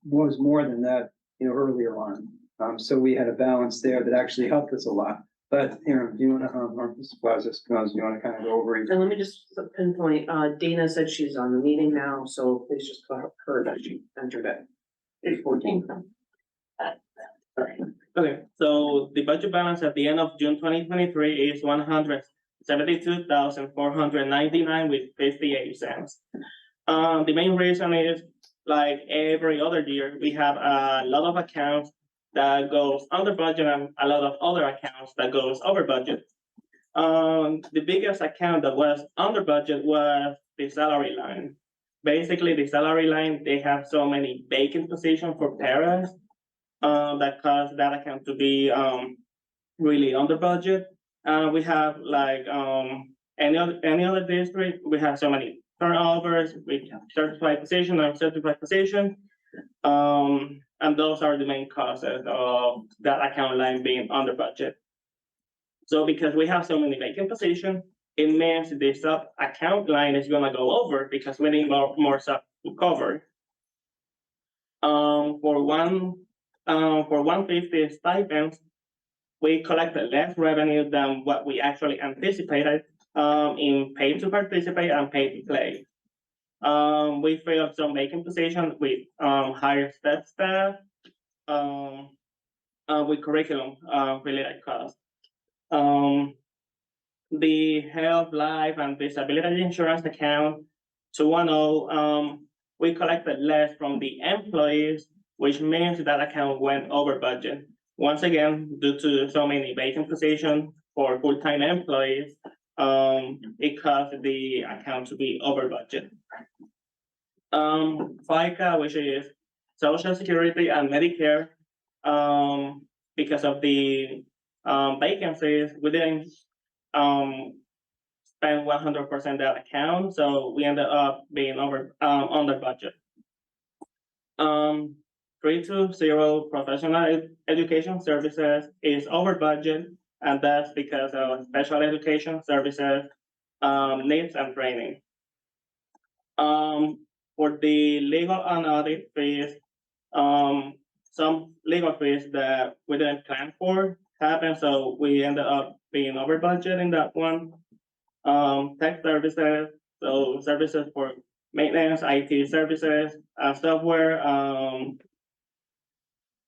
Was more than that, earlier on. So we had a balance there that actually helped us a lot. But Aaron, do you want to, Mr. Plazas, do you want to kind of go over each? And let me just pinpoint, Dana said she's on the meeting now, so please just tell her that she entered it. 8:14. Okay, so the budget balance at the end of June 2023 is 172,499 with 58 cents. The main reason is, like every other year, we have a lot of accounts that goes under budget and a lot of other accounts that goes over budget. The biggest account that was under budget was the salary line. Basically, the salary line, they have so many vacant positions for parents that caused that account to be really under budget. We have like any other district, we have so many turnovers, we have certified position and certified position. And those are the main causes of that account line being under budget. So because we have so many vacant positions, it means the sub account line is gonna go over because we need more sub to cover. For 150 stipends, we collected less revenue than what we actually anticipated in pay to participate and pay to play. We filled some vacant positions with higher staff with curriculum related costs. The health, life, and disability insurance account 210, we collected less from the employees, which means that account went over budget. Once again, due to so many vacant positions for full-time employees, it caused the account to be over budget. FICA, which is Social Security and Medicare, because of the vacancies, we didn't spend 100% that account, so we ended up being under budget. 320 professional education services is over budget, and that's because of special education services needs and training. For the legal and audit fees, some legal fees that we didn't plan for happened, so we ended up being over budget in that one. Tech services, so services for maintenance, IT services, software.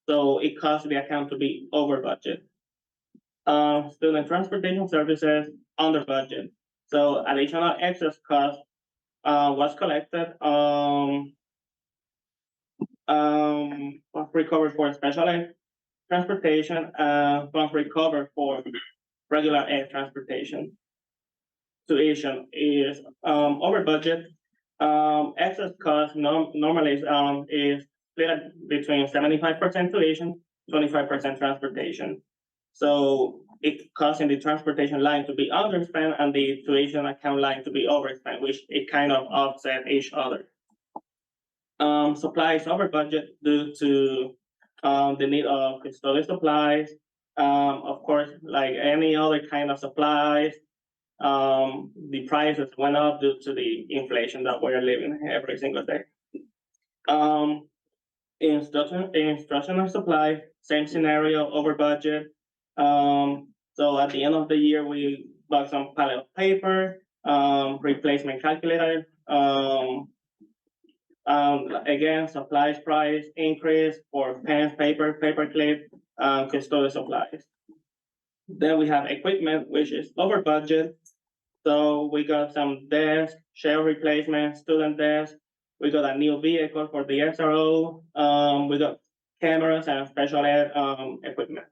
So it caused the account to be over budget. Student transportation services under budget. So additional excess cost was collected. Funds recovered for special ed transportation, funds recovered for regular ed transportation. Tuition is over budget. Excess cost normally is split between 75% tuition, 25% transportation. So it causing the transportation line to be underspent and the tuition account line to be overspent, which it kind of offset each other. Supplies over budget due to the need of study supplies. Of course, like any other kind of supplies, The prices went up due to the inflation that we're living every single day. Instructional supply, same scenario, over budget. So at the end of the year, we bought some palette of paper, replacement calculator, again, supplies price increase for pens, paper, paper clip, custodial supplies. Then we have equipment, which is over budget. So we got some desk, shelf replacement, student desk. We got a new vehicle for the SRO. We got cameras and special ed, equipment.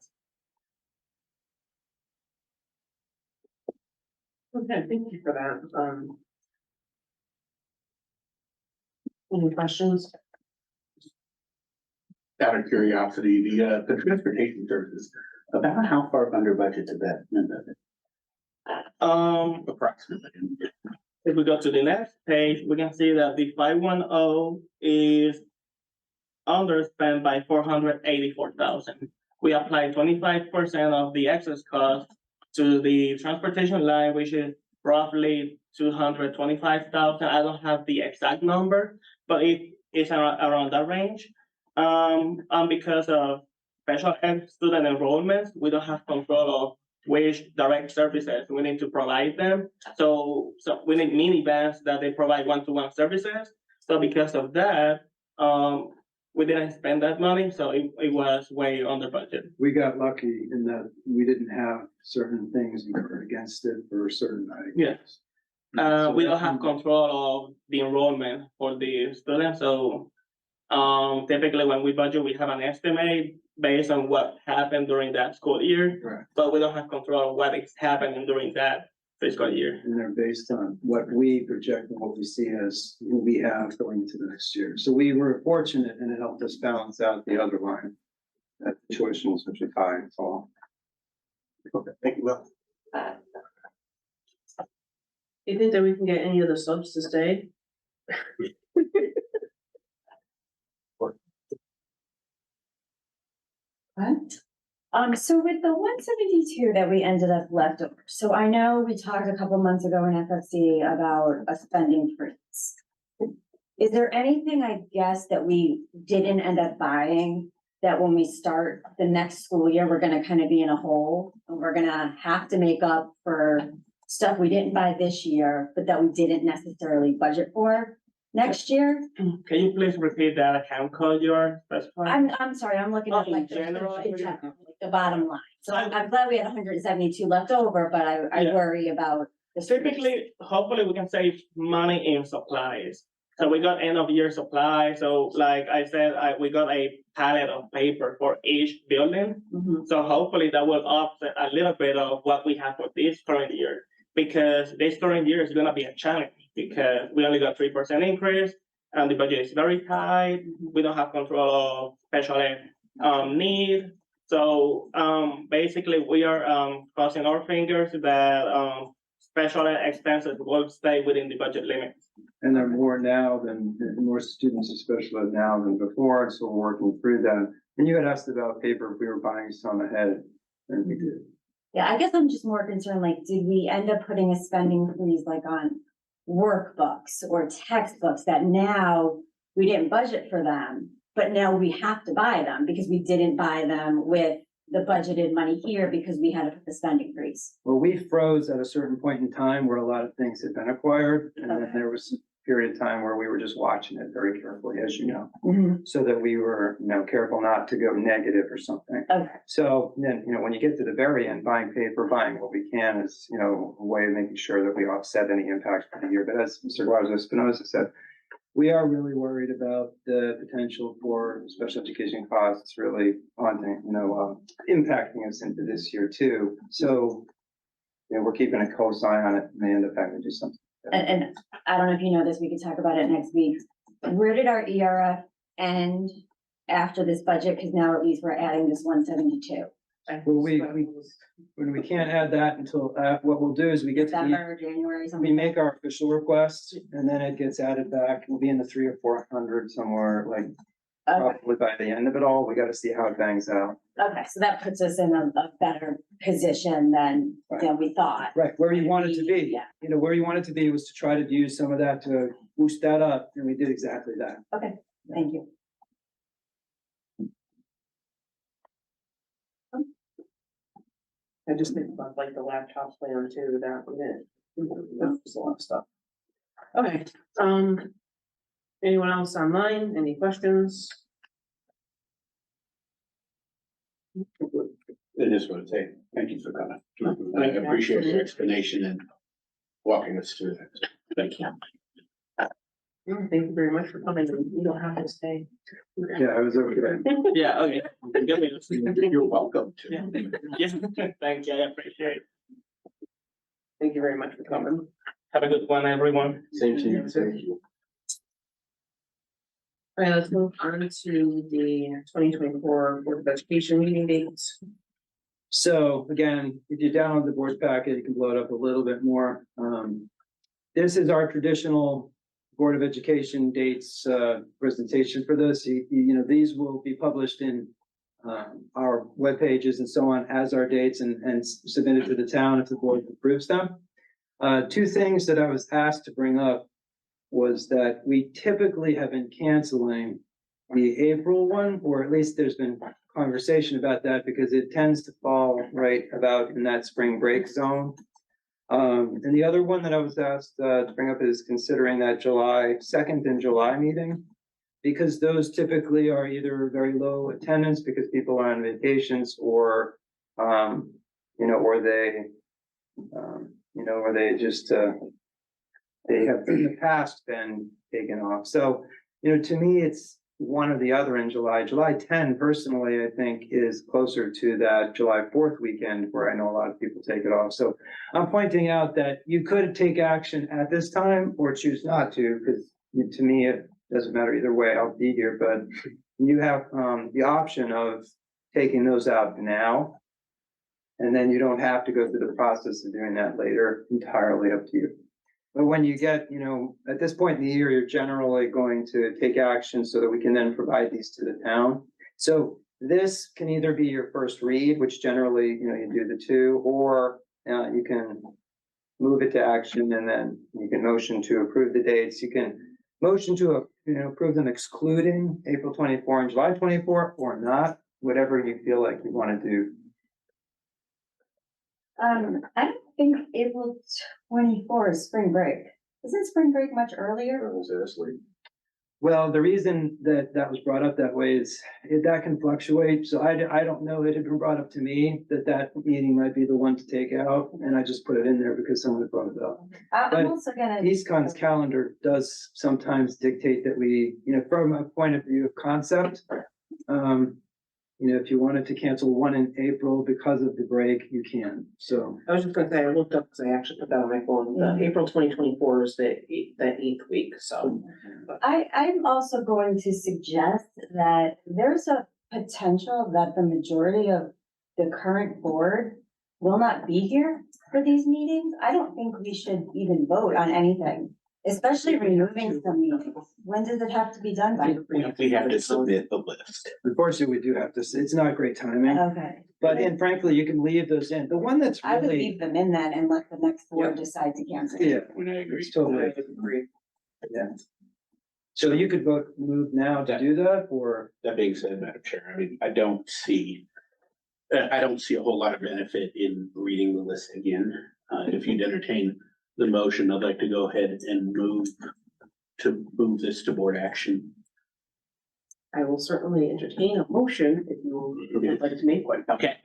Okay, thank you for that. Any questions? Out of curiosity, the transportation services, about how far under budget is that? Approximately. If we go to the next page, we can see that the 510 is underspent by 484,000. We applied 25% of the excess cost to the transportation line, which is roughly 225,000. I don't have the exact number, but it is around that range. And because of special ed student enrollments, we don't have control of which direct services we need to provide them. So we need minivans that they provide one-to-one services. So because of that, we didn't spend that money, so it was way under budget. We got lucky in that we didn't have certain things and we were against it for certain items. Yes. We don't have control of the enrollment for the students, so typically when we budget, we have an estimate based on what happened during that school year. Right. But we don't have control of what is happening during that fiscal year. And they're based on what we project and what we see as what we have going into the next year. So we were fortunate and it helped us balance out the other line. That the tuition was such a high, it's all. Okay, thank you, Will. You think that we can get any of the subs to stay? What? So with the 172 that we ended up left over, so I know we talked a couple months ago in FFC about a spending freeze. Is there anything, I guess, that we didn't end up buying that when we start the next school year, we're gonna kind of be in a hole? And we're gonna have to make up for stuff we didn't buy this year, but that we didn't necessarily budget for next year? Can you please repeat that account code you're specifying? I'm sorry, I'm looking at Oh, like in general? like the bottom line. So I'm glad we had 172 left over, but I Yeah. worry about. the Typically, hopefully we can save money in supplies. So we got end of year supply, so like I said, we got a pallet of paper for each building. Mhm. So hopefully that will offset a little bit of what we have for this current year. Because this current year is gonna be a challenge, because we only got 3% increase, and the budget is very tight, we don't have control of special ed need. So basically, we are crossing our fingers that special ed expenses will stay within the budget limits. And there are more now than, more students in special ed now than before, and so we're working through that. And you had asked about paper, if we were buying some ahead, and we did. Yeah, I guess I'm just more concerned, like, did we end up putting a spending freeze like on workbooks or textbooks that now we didn't budget for them, but now we have to buy them because we didn't buy them with the budgeted money here because we had to put the spending freeze? Well, we froze at a certain point in time where a lot of things had been acquired, and then there was a period of time where we were just watching it very carefully, as you know, so that we were, careful not to go negative or something. Okay, So then, when you get to the very end, buying paper, buying what we can is, a way of making sure that we offset any impacts for the year. But as Mr. Espinoza said, we are really worried about the potential for special education costs really haunting, impacting us into this year too. So, we're keeping a close eye on it, may end up having to do something. and I don't know if you know this, we could talk about it next week. Where did our ERF end after this budget? Because now at least we're adding this 172. Well, when we can't add that until, what we'll do is we get to December, January, we something. make our official request and then it gets added back. We'll be in the 300 or 400 somewhere, like Okay, probably by the end of it all. We got to see how it bangs out. okay, so that puts us in a better position than we thought. Right, where you want it to be. Yeah. You know, where you want it to be was to try to use some of that to boost that up, and we did exactly that. Okay, thank you. I just think about like the laptop plan too, that would it. There's a lot of stuff. Okay, anyone else online? Any questions? I just want to say, thank you for coming. I appreciate your explanation and walking us through that. Thank you. Thank you very much for coming. You don't have to stay. Yeah, I was over there. Yeah, okay. You're welcome to. Yeah, yeah, thank you, I appreciate it. Thank you very much for coming. Have a good one, everyone. Same to you. Thank you. All right, let's move on to the 2024 Board of Education meeting dates. So again, if you download the board packet, you can blow it up a little bit more. This is our traditional Board of Education dates presentation for this. You know, these will be published in our web pages and so on as our dates and submitted to the town if the board approves them. Two things that I was asked to bring up was that we typically have been canceling the April one, or at least there's been conversation about that because it tends to fall right about in that spring break zone. And the other one that I was asked to bring up is considering that July 2nd and July meeting, because those typically are either very low attendance because people are on vacations or, you know, or they, you know, or they just, they have in the past been taken off. So, you know, to me, it's one or the other in July. July 10 personally, I think is closer to that July 4th weekend where I know a lot of people take it off. So I'm pointing out that you could take action at this time or choose not to, because to me, it doesn't matter either way, I'll be here, but you have the option of taking those out now. And then you don't have to go through the process of doing that later, entirely up to you. But when you get, you know, at this point in the year, you're generally going to take action so that we can then provide these to the town. So this can either be your first read, which generally, you know, you do the two, or you can move it to action and then you can motion to approve the dates. You can motion to, you know, approve them excluding April 24 and July 24 or not, whatever you feel like you want to do. I don't think April 24 is spring break. Isn't spring break much earlier? Well, the reason that that was brought up that way is that can fluctuate. So I don't know. It had been brought up to me that meeting might be the one to take out. And I just put it in there because someone had brought it up. I'm But also gonna. EastCon's calendar does sometimes dictate that we, you know, from a point of view of concept, you know, if you wanted to cancel one in April because of the break, you can. So, I was just gonna say, I looked up because I actually put that on my phone. The April 2024 is the eighth week, so. I'm also going to suggest that there's a potential that the majority of the current board will not be here for these meetings. I don't think we should even vote on anything, especially removing some meetings. When does it have to be done by? We have to submit the list. unfortunately, we do have to, it's not great timing, Okay, but then frankly, you can leave those in. The one that's I would really, leave them in then and let the next board decide to cancel. yeah, When I agree. it's totally, yeah. So you could vote, move now to do that, or? That being said, Madam Chair, I mean, I don't see a whole lot of benefit in reading the list again. If you'd entertain the motion, I'd like to go ahead and move this to board action. I will certainly entertain a motion if you would like to make one. Okay.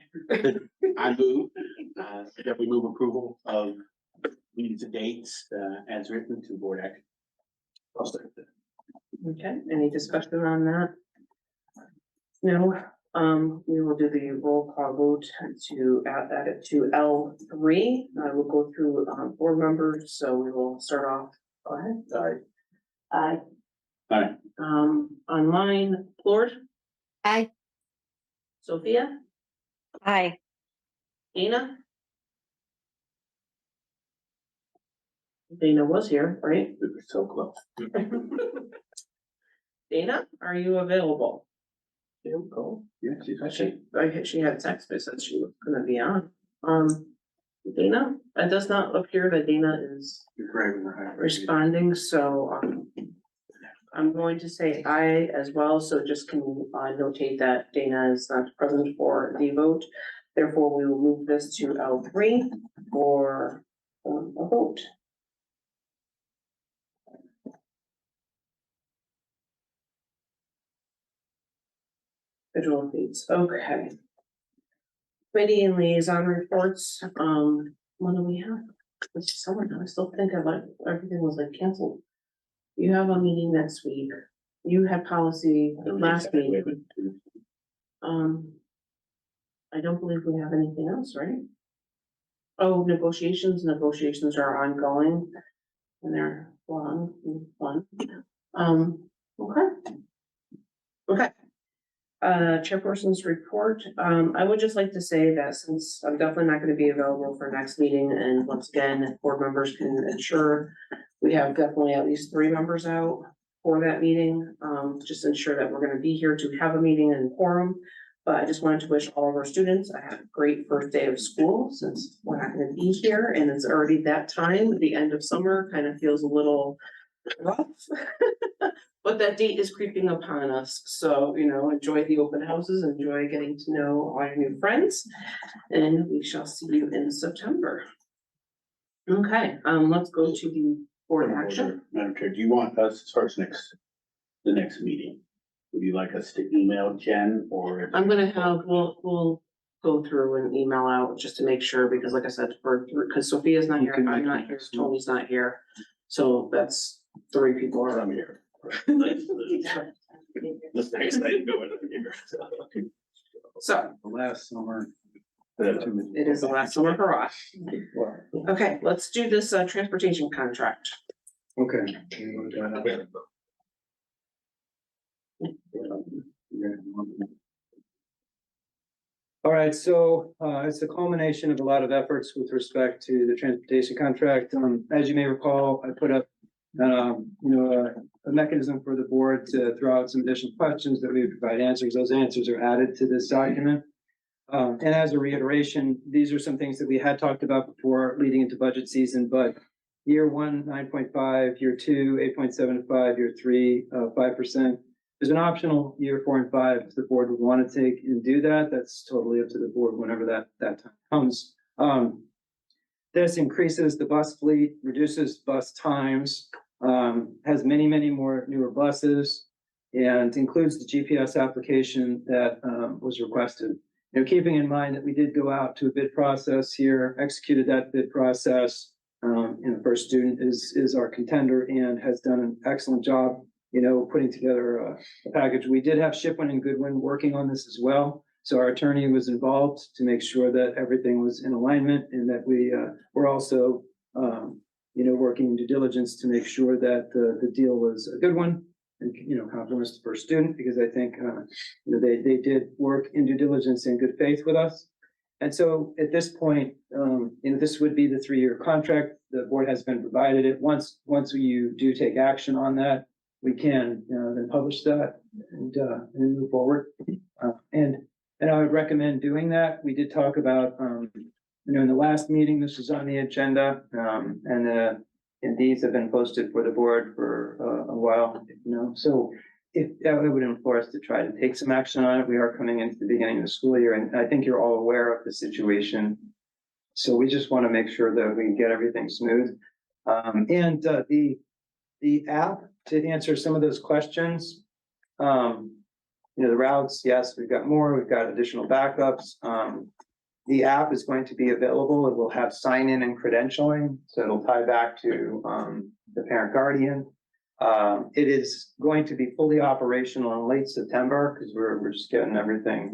I move, that we move approval of these dates, as written to board action. I'll start that. Okay, any discussion on that? No, we will do the roll call vote to add it to L3. I will go through board members, so we will start off. Go ahead. Aye. Online, Lord, Aye. Sophia, Hi. Dana. Dana was here, right? We were so close. Dana, are you available? Yeah, she's She had text, but said she was gonna be on. Dana, it does not appear that Dana is responding, so, I'm going to say aye as well, so just can notate that Dana is not present for the vote. Therefore, we will move this to L3 for a vote. Visual feeds, okay. Committee and liaison reports, what do we have? It's summer now, I still think of like, everything was like canceled. You have a meeting next week, you had policy last week. I don't believe we have anything else, right? Oh, negotiations are ongoing. And they're long and fun. Okay. Okay. Chairperson's report, I would just like to say that since I'm definitely not gonna be available for next meeting, and once again, if board members can ensure we have definitely at least 3 members out for that meeting, just ensure that we're gonna be here to have a meeting and quorum. But I just wanted to wish all of our students a great first day of school, since we're not gonna be here and it's already that time, the end of summer kind of feels a little rough. But that date is creeping upon us, so, enjoy the open houses, enjoy getting to know all your new friends, and we shall see you in September. Okay, let's go to the board action. Madam Chair, do you want us, as far as the next meeting? Would you like us to email Jen or? I'm gonna we'll go through and email out just to make sure, because like I said, because Sophia's not here, I'm not here, Tony's not here. So that's 3 people are on here. This next night going here. So The last summer. it is the last summer for us. Okay, let's do this transportation contract. Okay. All right, so it's a culmination of a lot of efforts with respect to the transportation contract. As you may recall, I put up a mechanism for the board to throw out some additional questions that we would provide answers. Those answers are added to this document. And as a reiteration, these are some things that we had talked about before leading into budget season, but year 1, 9.5, year 2, 8.75, year 3, 5%. There's an optional year 4 and 5 if the board would want to take and do that. That's totally up to the board whenever that time comes. This increases the bus fleet, reduces bus times, has many more newer buses, and includes the GPS application that was requested. Keeping in mind that we did go out to a bid process here, executed that bid process. First Student is our contender and has done an excellent job, putting together a package. We did have Shipwin and Goodwin working on this as well. So our attorney was involved to make sure that everything was in alignment and that we were also, working in due diligence to make sure that the deal was a good one. And, compliments to First Student, because I think, they did work in due diligence and good faith with us. And so at this point, this would be the 3-year contract. The board has been provided it. Once you do take action on that, we can then publish that and move forward. And I would recommend doing that. We did talk about, in the last meeting, this was on the agenda, and these have been posted for the board for a while, So if I would implore us to try to take some action on it. We are coming into the beginning of the school year, and I think you're all aware of the situation. So we just want to make sure that we can get everything smooth. And the app, to answer some of those questions, the routes, yes, we've got more, we've got additional backups. The app is going to be available. It will have sign-in and credentialing, so it'll tie back to the parent guardian. It is going to be fully operational in late September, because we're just getting everything,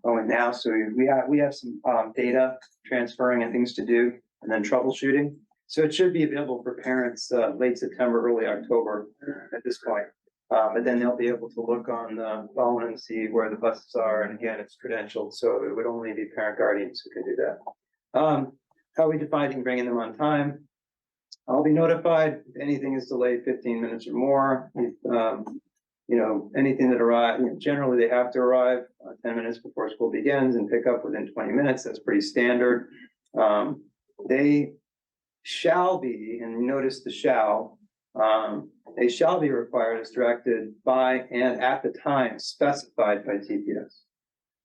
going now. So we have some data transferring and things to do, and then troubleshooting. So it should be available for parents late September, early October at this point. But then they'll be able to look on the phone and see where the buses are. And again, it's credentialed, so it would only be parent guardians who can do that. How are we defining bringing them on time? I'll be notified if anything is delayed 15 minutes or more. anything that arrives, generally they have to arrive 10 minutes before school begins and pick up within 20 minutes. That's pretty standard. They shall be, and notice the shall, they shall be required as directed by and at the time specified by TPS.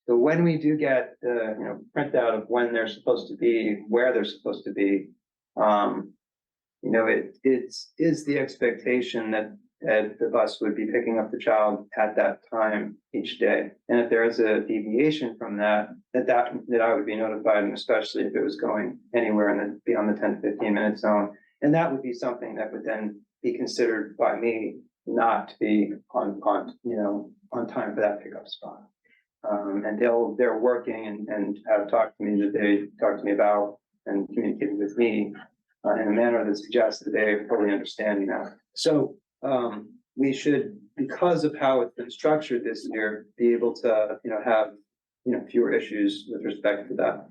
So when we do get the, printout of when they're supposed to be, where they're supposed to be, it's the expectation that the bus would be picking up the child at that time each day. And if there is a deviation from that I would be notified, and especially if it was going anywhere and beyond the 10 to 15 minute zone. And that would be something that would then be considered by me not to be on time for that pickup spot. And they're working and have talked to me that they talked to me about and communicated with me in a manner that suggests that they fully understanding that. So we should, because of how it's been structured this year, be able to, have, fewer issues with respect to that.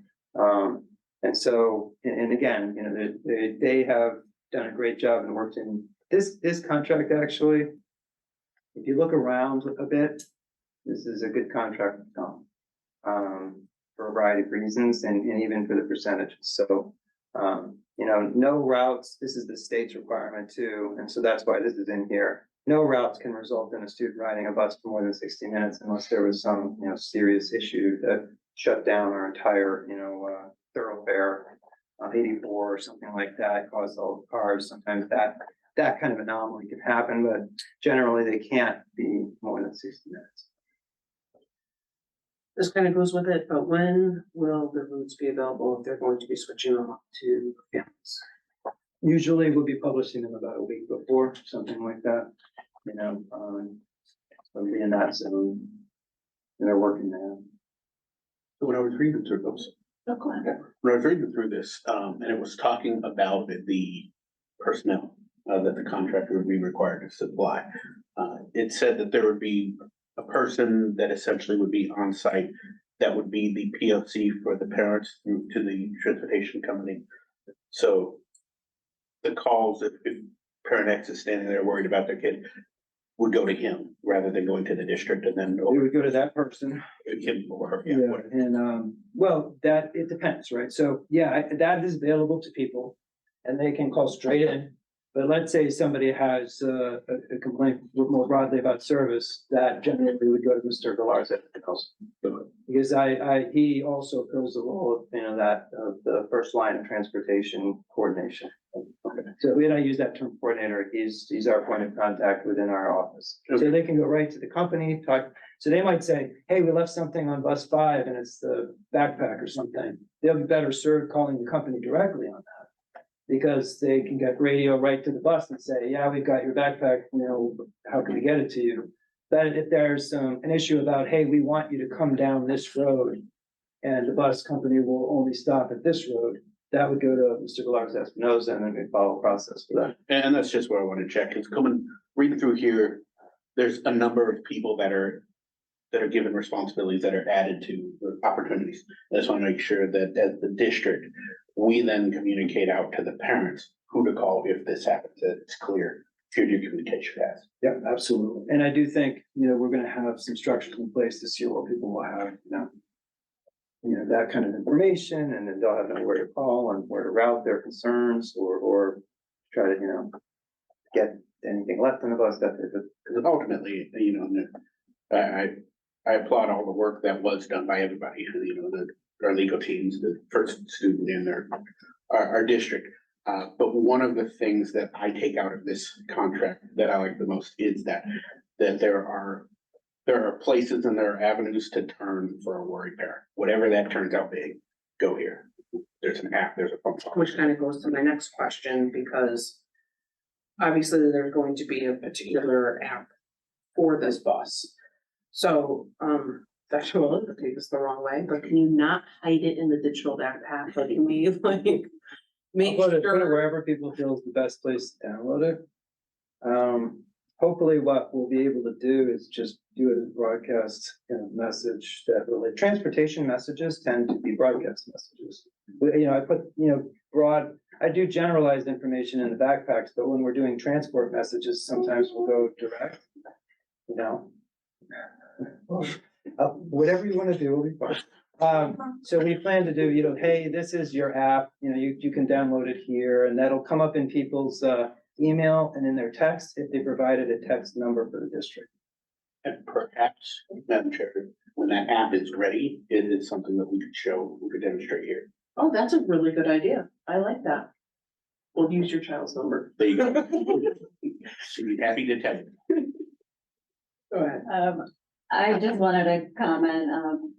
And so, and again, they have done a great job and worked in this contract. Actually, if you look around a bit, this is a good contract for a variety of reasons, and even for the percentages. So, no routes, this is the state's requirement too, and so that's why this is in here. No routes can result in a student riding a bus for more than 60 minutes unless there was some, serious issue that shut down our entire, thoroughfare, 84 or something like that, caused all the cars. Sometimes that kind of anomaly could happen, but generally they can't be more than 60 minutes. This kind of goes with it, but when will the routes be available if they're going to be switching them up to families? Usually we'll be publishing them about a week before, something like that, so be in that zone. And they're working there. So when I was reading through those, Oh, go ahead. when I was reading through this, and it was talking about the personnel that the contractor would be required to supply. It said that there would be a person that essentially would be on site that would be the POC for the parents through to the transportation company. So the calls, if parent X is standing there worried about their kid, would go to him rather than going to the district and then We would go to that person. him or her. Yeah, and well, that it depends, right? So yeah, that is available to people, and they can call straight in. But let's say somebody has a complaint more broadly about service, that generally would go to Mr. Galarza. Because he also fills the role of of the first line of transportation coordination. So we don't use that term coordinator. He's our point of contact within our office. So they can go right to the company, talk. So they might say, hey, we left something on bus 5 and it's the backpack or something. They'll be better served calling the company directly on that, because they can get radio right to the bus and say, yeah, we've got your backpack, how can we get it to you? But if there's an issue about, hey, we want you to come down this road and the bus company will only stop at this road, that would go to Mr. Galarza Espinoza, and then we follow a process for that. And that's just what I want to check, is reading through here, there's a number of people that are given responsibilities that are added to the opportunities. I just want to make sure that as the district, we then communicate out to the parents who to call if this happens, that it's clear, should your communication pass. Yeah, absolutely. And I do think, we're gonna have some structures in place this year where people will have, that kind of information, and then they'll have to know where to call and where to route their concerns or try to, get anything left on the bus. Because ultimately, I applaud all the work that was done by everybody, our legal teams, the first student in our district. But one of the things that I take out of this contract that I like the most is that there are places and there are avenues to turn for a worried parent. Whatever that turns out being, go here. There's an app, there's a phone call. Which kind of goes to my next question, because obviously there's going to be a particular app for this bus. So, Dr. Willen, I'll take this the wrong way, but can you not hide it in the digital backpack? Like, can we make Put it sure? wherever people feel is the best place to download it. Hopefully what we'll be able to do is just do it as broadcast message that really, transportation messages tend to be broadcast messages. But, I put, I do generalized information in the backpacks, but when we're doing transport messages, sometimes we'll go direct. you know. Whatever you want to do will be fine. So we plan to do, hey, this is your app, you can download it here, and that'll come up in people's email and in their text if they provided a text number for the district. And perhaps, Madam Chair, when that app is ready, it is something that we could demonstrate here. Oh, that's a really good idea. I like that. We'll use your child's number. There you go. She'd be happy to tell you. Go ahead. I just wanted to comment,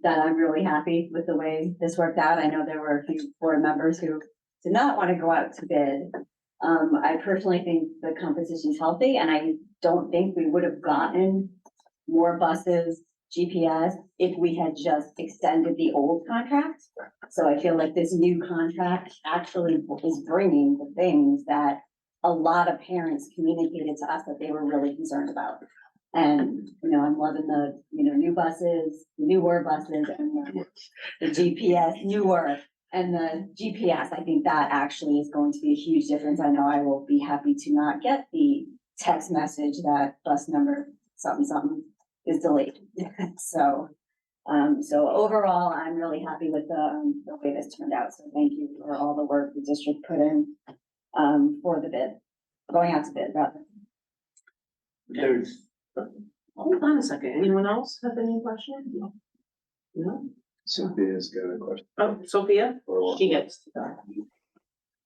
that I'm really happy with the way this worked out. I know there were a few board members who did not want to go out to bid. I personally think the competition is healthy, and I don't think we would have gotten more buses, GPS, if we had just extended the old contract. So I feel like this new contract actually is bringing the things that a lot of parents communicated to us that they were really concerned about. And, I'm loving the, new buses, newer buses, and the GPS, newer. And the GPS, I think that actually is going to be a huge difference. I know I will be happy to not get the text message that bus number something is delayed. So overall, I'm really happy with the way this turned out. So thank you for all the work the district put in, for the bid, going out to bid rather. There's, Hold on a second. Anyone else have any questions? No? Sophia's got a question. Oh, Sophia? She gets.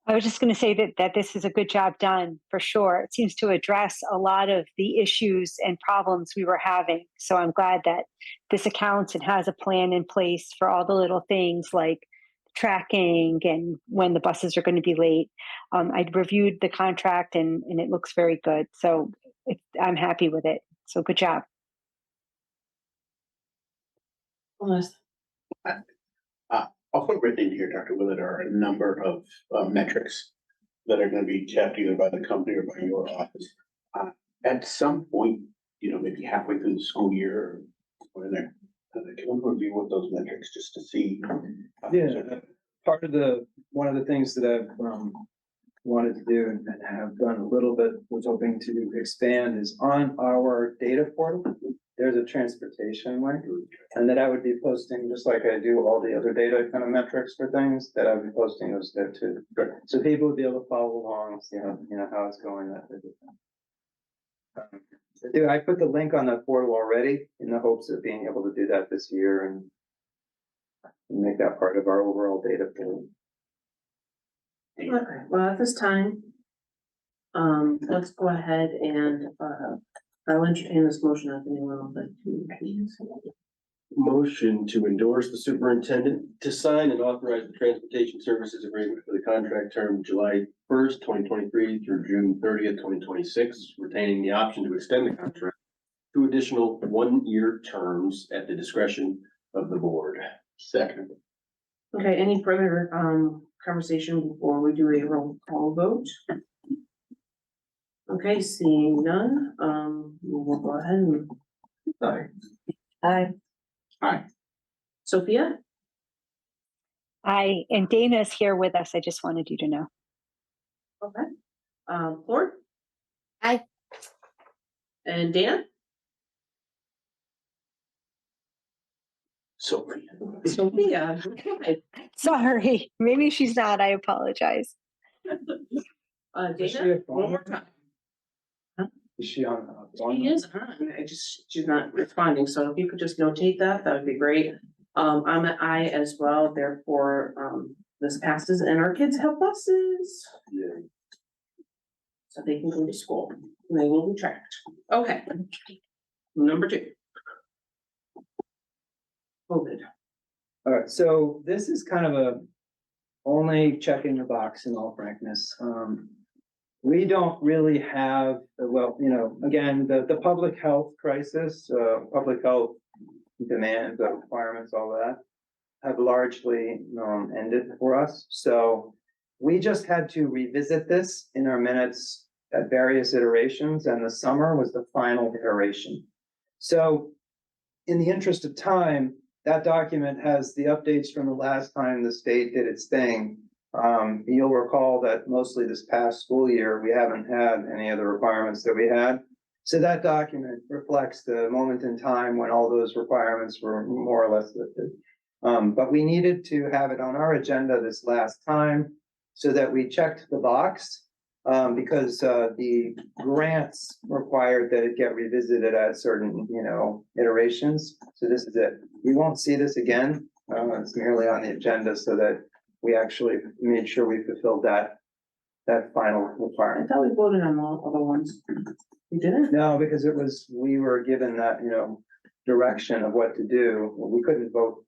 I was just going to say that this is a good job done for sure. It seems to address a lot of the issues and problems we were having. So I'm glad that this accounts and has a plan in place for all the little things like tracking and when the buses are going to be late. I reviewed the contract and it looks very good. So I'm happy with it. So good job. I'll put written in here, Dr. Willett, are a number of metrics that are gonna be tapped either by the company or by your office. At some point, maybe halfway through the school year or in there, can we review what those metrics just to see? Yeah, one of the things that I've wanted to do and have done a little bit, was hoping to expand, is on our data portal. There's a transportation link, and that I would be posting, just like I do all the other data kind of metrics for things, that I would be posting those there too. So people would be able to follow along, see how it's going, that type of thing. I put the link on the portal already in the hopes of being able to do that this year and make that part of our overall data pool. Okay, well, at this time, let's go ahead and, I'll entertain this motion if anyone would like to, please. Motion to endorse the superintendent to sign and authorize the transportation services agreement for the contract term July 1st, 2023 through June 30th, 2026, retaining the option to extend the contract to additional one-year terms at the discretion of the board. Second. Okay, any further, conversation before we do a roll call vote? Okay, seeing none, we'll go ahead and. Sorry. Aye. Sophia? And Dana's here with us. I just wanted you to know. Okay. Flor? Aye. And Dan? Sophia. Sophia. Okay. Sorry, maybe she's not. I apologize. Dana, one more time. Is she on? She is on, she's not responding, so if you could just notate that, that would be great. I'm an I as well, therefore, this passes and our kids have buses. Yeah. So they can go to school, and they will be tracked. Okay. Number 2. COVID. All right, so this is kind of a only checking the box in all frankness. We don't really have, again, the public health crisis, public health demands, the requirements, all that have largely ended for us. So we just had to revisit this in our minutes at various iterations, and the summer was the final iteration. So in the interest of time, that document has the updates from the last time the state did its thing. You'll recall that mostly this past school year, we haven't had any of the requirements that we had. So that document reflects the moment in time when all those requirements were more or less lifted. But we needed to have it on our agenda this last time so that we checked the box. Because the grants required that it get revisited at certain, iterations. So this is it. We won't see this again. It's merely on the agenda so that we actually made sure we fulfilled that final I requirement. thought we voted on all other ones. We didn't? No, because we were given that, direction of what to do. We couldn't vote,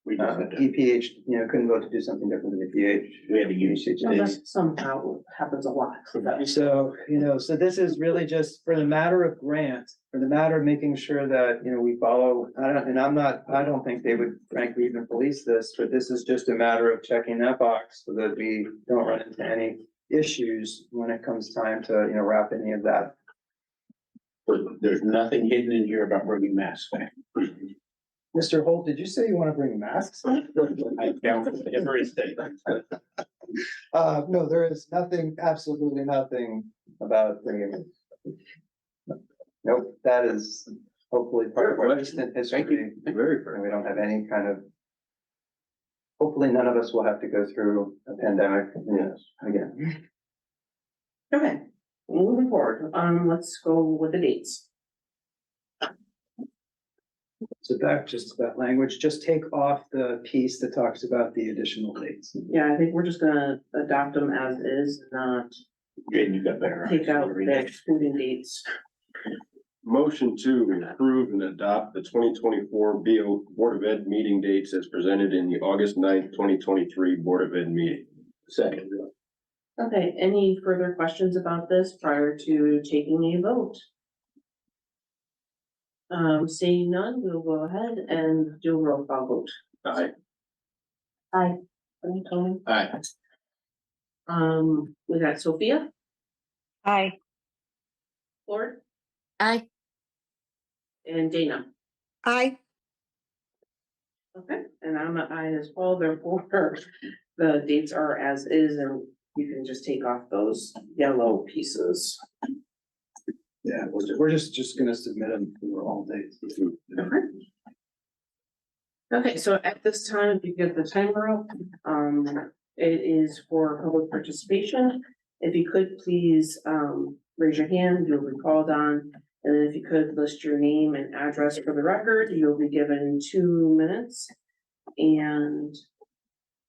We just had to, EPH, couldn't vote to do something different than EPH. we had to use it. No, that somehow happens a lot. So that- So, so this is really just for the matter of grant, for the matter of making sure that, we follow, I don't think they would frankly even police this, but this is just a matter of checking that box so that we don't run into any issues when it comes time to, wrap any of that. There's nothing hidden in here about bringing masks back. Mr. Holt, did you say you want to bring masks? I found every state. No, there is nothing, absolutely nothing about bringing it. Nope, that is hopefully part of our distant history. Very And we don't have any kind of. Hopefully, none of us will have to go through a pandemic, again. Okay, moving forward, let's go with the dates. So back just to that language, just take off the piece that talks about the additional dates. Yeah, I think we're just gonna adopt them as is, not And you got better. take out the excluding dates. Motion to approve and adopt the 2024 BO Board of Ed meeting dates as presented in the August 9th, 2023 Board of Ed meeting. Second. Okay, any further questions about this prior to taking a vote? Seeing none, we'll go ahead and do a roll call vote. Aye. Aye. Tony? Aye. We got Sophia, Aye. Lord, Aye. and Dana. Aye. Okay, and I'm an aye as well, therefore, the dates are as is, and you can just take off those yellow pieces. Yeah, we're just gonna submit them for all dates. Okay. Okay, so at this time, if you get the timer up, it is for public participation. If you could please, raise your hand, you'll be called on. And then if you could list your name and address for the record, you'll be given 2 minutes. And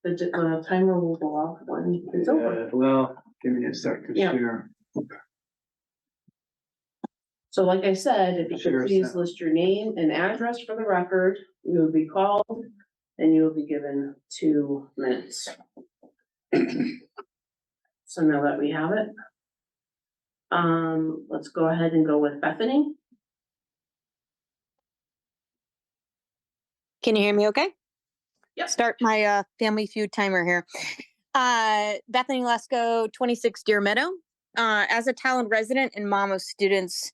the timer will go off when it's over. Well, give me a second Yeah. here. So like I said, if you Sure, could please so- list your name and address for the record, you will be called and you will be given 2 minutes. So now that we have it, let's go ahead and go with Bethany. Can you hear me okay? Yep. Start my Family Feud timer here. Bethany Lesko, 26 Deer Meadow. As a Tolland resident and mom of students,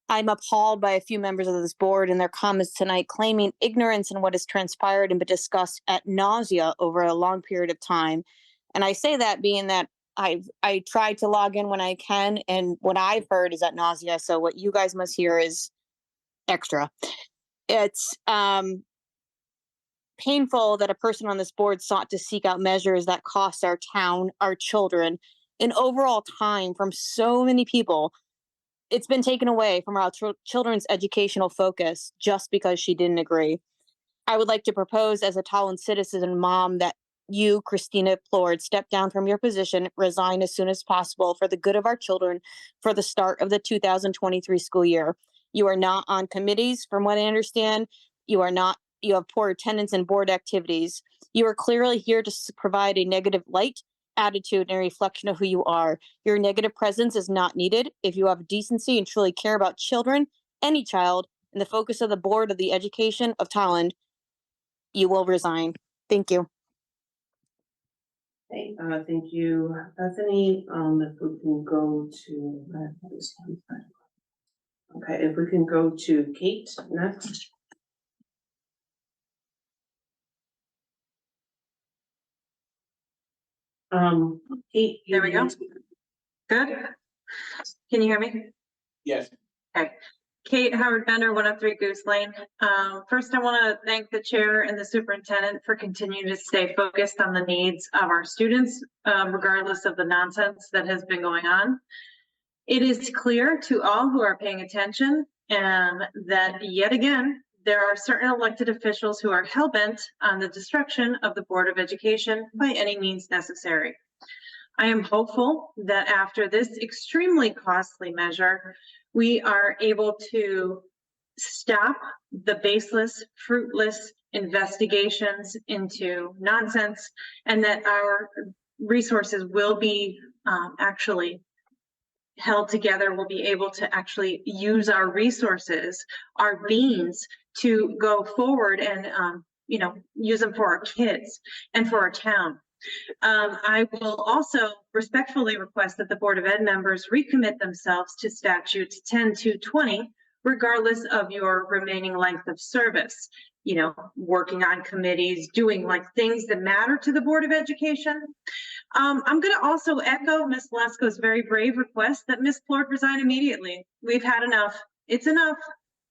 I'm appalled by a few members of this board and their comments tonight claiming ignorance in what has transpired and been discussed at nausea over a long period of time. And I say that being that I try to log in when I can, and what I've heard is at nausea. So what you guys must hear is extra. It's painful that a person on this board sought to seek out measures that cost our town, our children, and overall time from so many people. It's been taken away from our children's educational focus just because she didn't agree. I would like to propose as a Tolland citizen and mom that you, Christina Plord, step down from your position, resign as soon as possible for the good of our children for the start of the 2023 school year. You are not on committees, from what I understand. You have poor attendance in board activities. You are clearly here to provide a negative light, attitude, and a reflection of who you are. Your negative presence is not needed. If you have decency and truly care about children, any child, and the focus of the board of the education of Tolland, you will resign. Thank you. Okay, thank you, Bethany. If we can go to. Okay, if we can go to Kate next. Kate. There we go. Good. Can you hear me? Yes. Kate Howard Bender, 103 Goose Lane. First, I want to thank the chair and the superintendent for continuing to stay focused on the needs of our students, regardless of the nonsense that has been going on. It is clear to all who are paying attention that yet again, there are certain elected officials who are hell-bent on the destruction of the Board of Education by any means necessary. I am hopeful that after this extremely costly measure, we are able to stop the baseless, fruitless investigations into nonsense, and that our resources will be actually held together. We'll be able to actually use our resources, our beans, to go forward and use them for our kids and for our town. I will also respectfully request that the Board of Ed members recommit themselves to statutes 10 to 20, regardless of your remaining length of service. Working on committees, doing things that matter to the Board of Education. I'm going to also echo Ms. Lesko's very brave request that Ms. Plord resign immediately. We've had enough. It's enough.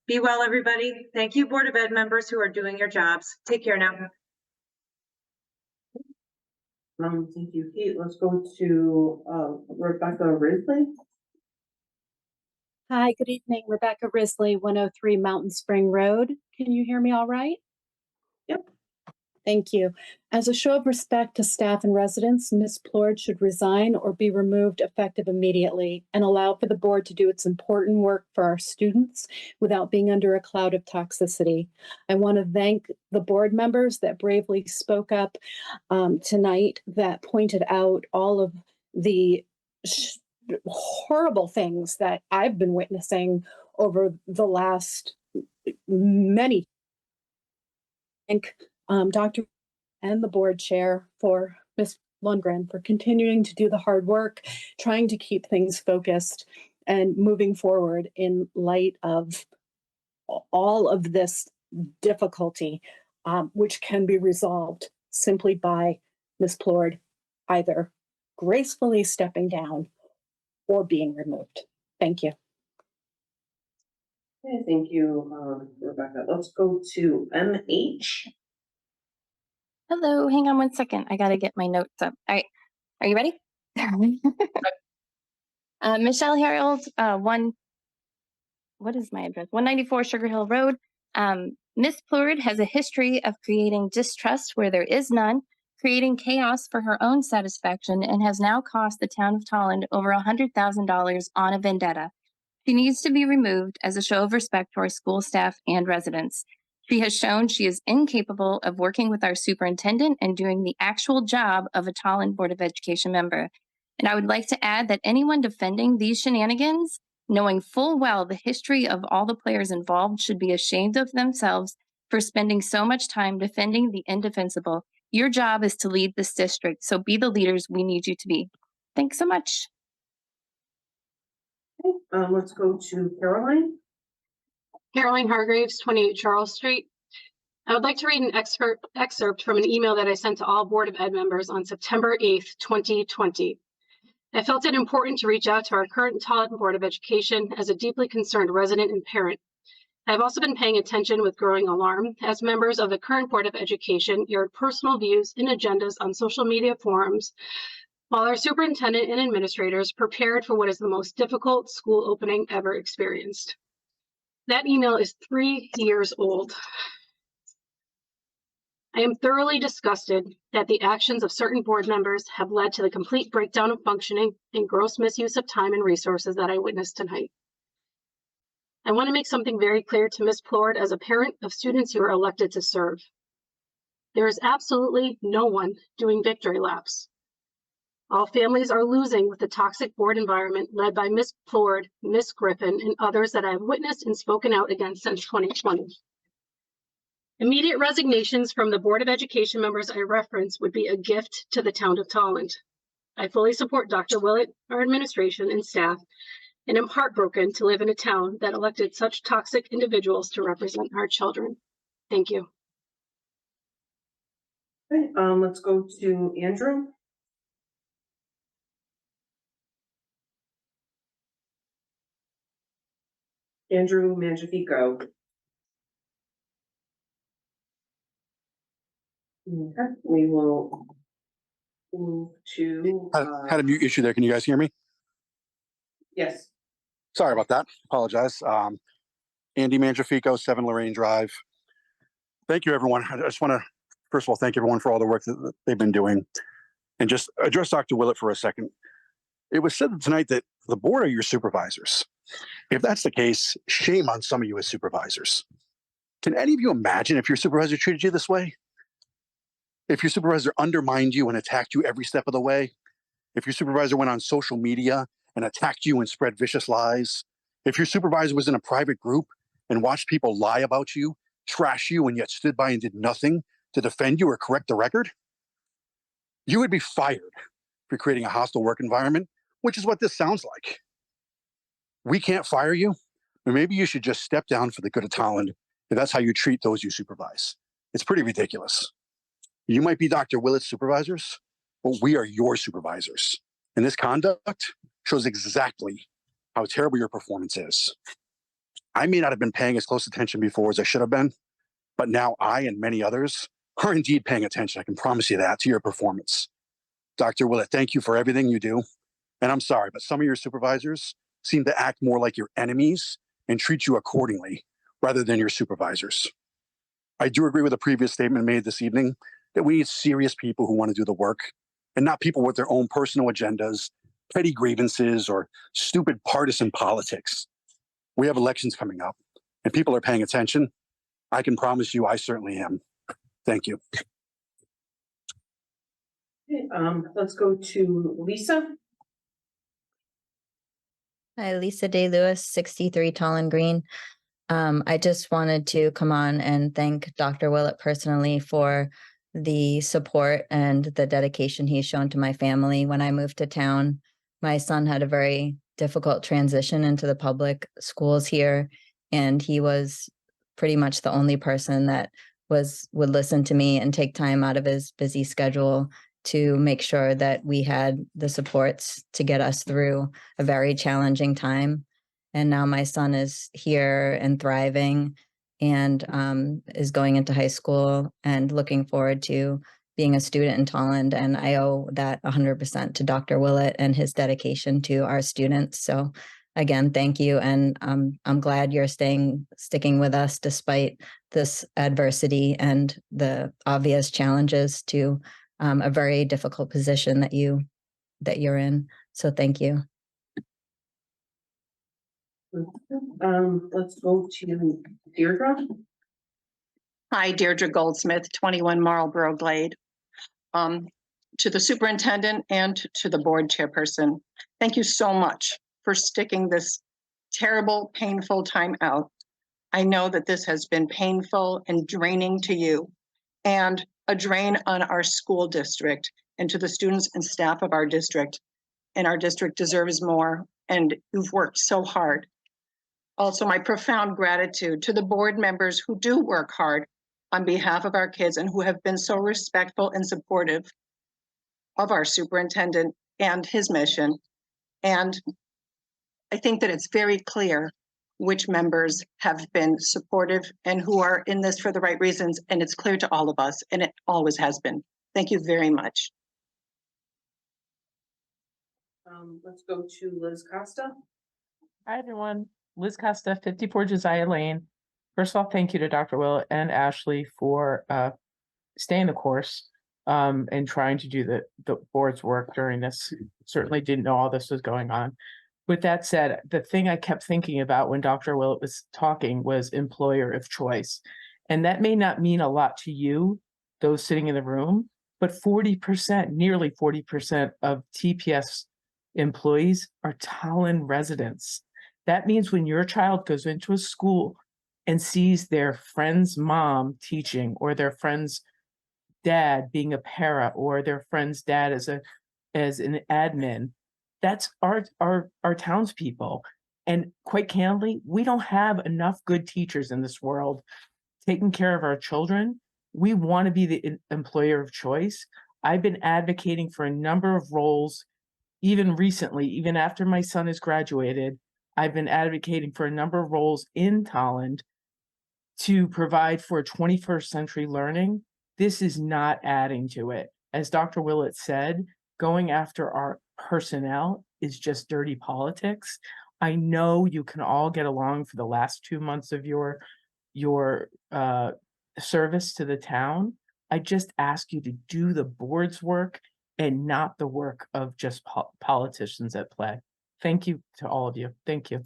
Be well, everybody. Thank you, Board of Ed members who are doing your jobs. Take care now. Thank you, Kate. Let's go to Rebecca Ridley. Hi, good evening. Rebecca Risley, 103 Mountain Spring Road. Can you hear me all right? Yep. Thank you. As a show of respect to staff and residents, Ms. Plord should resign or be removed effective immediately and allow for the board to do its important work for our students without being under a cloud of toxicity. I want to thank the board members that bravely spoke up tonight, that pointed out all of the horrible things that I've been witnessing over the last many. Thank Dr. and the board chair for Ms. Lundgren for continuing to do the hard work, trying to keep things focused and moving forward in light of all of this difficulty, which can be resolved simply by Ms. Plord either gracefully stepping down or being removed. Thank you. Okay, thank you, Rebecca. Let's go to MH. Hello, hang on one second. I gotta get my notes up. All right, are you ready? Michelle Harold, what is my address? 194 Sugar Hill Road. Miss Plord has a history of creating distrust where there is none, creating chaos for her own satisfaction, and has now cost the town of Tolland over $100,000 on a vendetta. She needs to be removed as a show of respect to our school staff and residents. She has shown she is incapable of working with our superintendent and doing the actual job of a Tolland Board of Education member. And I would like to add that anyone defending these shenanigans, knowing full well the history of all the players involved, should be ashamed of themselves for spending so much time defending the indefensible. Your job is to lead this district, so be the leaders we need you to be. Thanks so much. Okay, let's go to Caroline. Caroline Hargraves, 28 Charles Street. I would like to read an excerpt from an email that I sent to all Board of Ed members on September 8th, 2020. I felt it important to reach out to our current Tolland Board of Education as a deeply concerned resident and parent. I have also been paying attention with growing alarm as members of the current Board of Education aired personal views and agendas on social media forums, while our superintendent and administrators prepared for what is the most difficult school opening ever experienced. That email is 3 years old. I am thoroughly disgusted that the actions of certain board members have led to the complete breakdown of functioning and gross misuse of time and resources that I witnessed tonight. I want to make something very clear to Ms. Plord as a parent of students you are elected to serve. There is absolutely no one doing victory laps. All families are losing with the toxic board environment led by Ms. Plord, Ms. Griffin, and others that I have witnessed and spoken out against since 2020. Immediate resignations from the Board of Education members I reference would be a gift to the town of Tolland. I fully support Dr. Willett, our administration, and staff, and am heartbroken to live in a town that elected such toxic individuals to represent our children. Thank you. Okay, let's go to Andrew. Andrew Mangiafico. Okay, we will move to, Had a mute issue there. Can you guys hear me? yes, Sorry about that. Apologize. Andy Mangiafico, 7 Lorraine Drive. Thank you, everyone. I just want to, first of all, thank everyone for all the work that they've been doing. And just address Dr. Willett for a second. It was said tonight that the board are your supervisors. If that's the case, shame on some of you as supervisors. Can any of you imagine if your supervisor treated you this way? If your supervisor undermined you and attacked you every step of the way? If your supervisor went on social media and attacked you and spread vicious lies? If your supervisor was in a private group and watched people lie about you, trash you, and yet stood by and did nothing to defend you or correct the record? You would be fired for creating a hostile work environment, which is what this sounds like. We can't fire you, but maybe you should just step down for the good of Tolland if that's how you treat those you supervise. It's pretty ridiculous. You might be Dr. Willett's supervisors, but we are your supervisors. And this conduct shows exactly how terrible your performance is. I may not have been paying as close attention before as I should have been, but now I and many others are indeed paying attention. I can promise you that, to your performance. Dr. Willett, thank you for everything you do. And I'm sorry, but some of your supervisors seem to act more like your enemies and treat you accordingly rather than your supervisors. I do agree with the previous statement made this evening that we need serious people who want to do the work and not people with their own personal agendas, petty grievances, or stupid partisan politics. We have elections coming up and people are paying attention. I can promise you I certainly am. Thank you. Okay, let's go to Lisa. Hi, Lisa Day Lewis, 63 Tolland Green. I just wanted to come on and thank Dr. Willett personally for the support and the dedication he's shown to my family. When I moved to town, my son had a very difficult transition into the public schools here, and he was pretty much the only person that would listen to me and take time out of his busy schedule to make sure that we had the supports to get us through a very challenging time. And now my son is here and thriving and is going into high school and looking forward to being a student in Tolland. And I owe that 100% to Dr. Willett and his dedication to our students. So again, thank you. And I'm glad you're sticking with us despite this adversity and the obvious challenges to a very difficult position that you're in. So thank you. Let's go to Deirdre. Hi, Deirdre Goldsmith, 21 Marlborough Glade. To the superintendent and to the board chairperson, thank you so much for sticking this terrible, painful time out. I know that this has been painful and draining to you and a drain on our school district and to the students and staff of our district. And our district deserves more, and you've worked so hard. Also, my profound gratitude to the board members who do work hard on behalf of our kids and who have been so respectful and supportive of our superintendent and his mission. And I think that it's very clear which members have been supportive and who are in this for the right reasons. And it's clear to all of us, and it always has been. Thank you very much. Let's go to Liz Costa. Hi, everyone. Liz Costa, 54 Josiah Lane. First of all, thank you to Dr. Willett and Ashley for staying the course and trying to do the board's work during this. Certainly didn't know all this was going on. With that said, the thing I kept thinking about when Dr. Willett was talking was employer of choice. And that may not mean a lot to you, those sitting in the room, but 40%, nearly 40% of TPS employees are Tolland residents. That means when your child goes into a school and sees their friend's mom teaching or their friend's dad being a para or their friend's dad as an admin, that's our townspeople. And quite candidly, we don't have enough good teachers in this world taking care of our children. We want to be the employer of choice. I've been advocating for a number of roles, even recently, even after my son has graduated, I've been advocating for a number of roles in Tolland to provide for 21st century learning. This is not adding to it. As Dr. Willett said, going after our personnel is just dirty politics. I know you can all get along for the last 2 months of your service to the town. I just ask you to do the board's work and not the work of just politicians at play. Thank you to all of you. Thank you.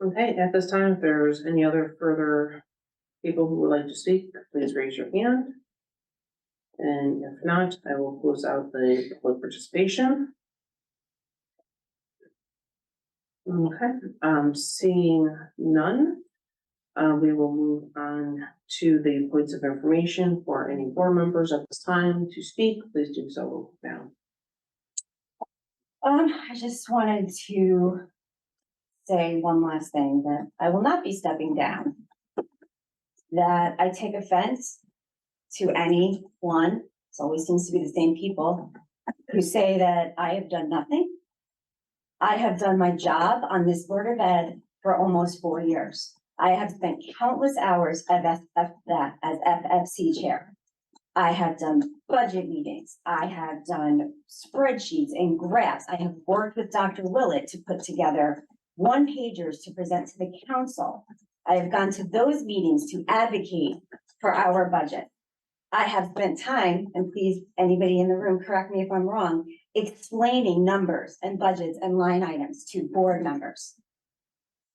Okay, at this time, if there's any other further people who would like to speak, please raise your hand. And if not, I will close out the public participation. Okay, seeing none, we will move on to the points of information for any board members at this time to speak. Please do so now. I just wanted to say one last thing, that I will not be stepping down. That I take offense to anyone, it always seems to be the same people, who say that I have done nothing. I have done my job on this Board of Ed for almost 4 years. I have spent countless hours as FFC chair. I have done budget meetings. I have done spreadsheets and graphs. I have worked with Dr. Willett to put together one-pagers to present to the council. I have gone to those meetings to advocate for our budget. I have spent time, and please, anybody in the room, correct me if I'm wrong, explaining numbers and budgets and line items to board members.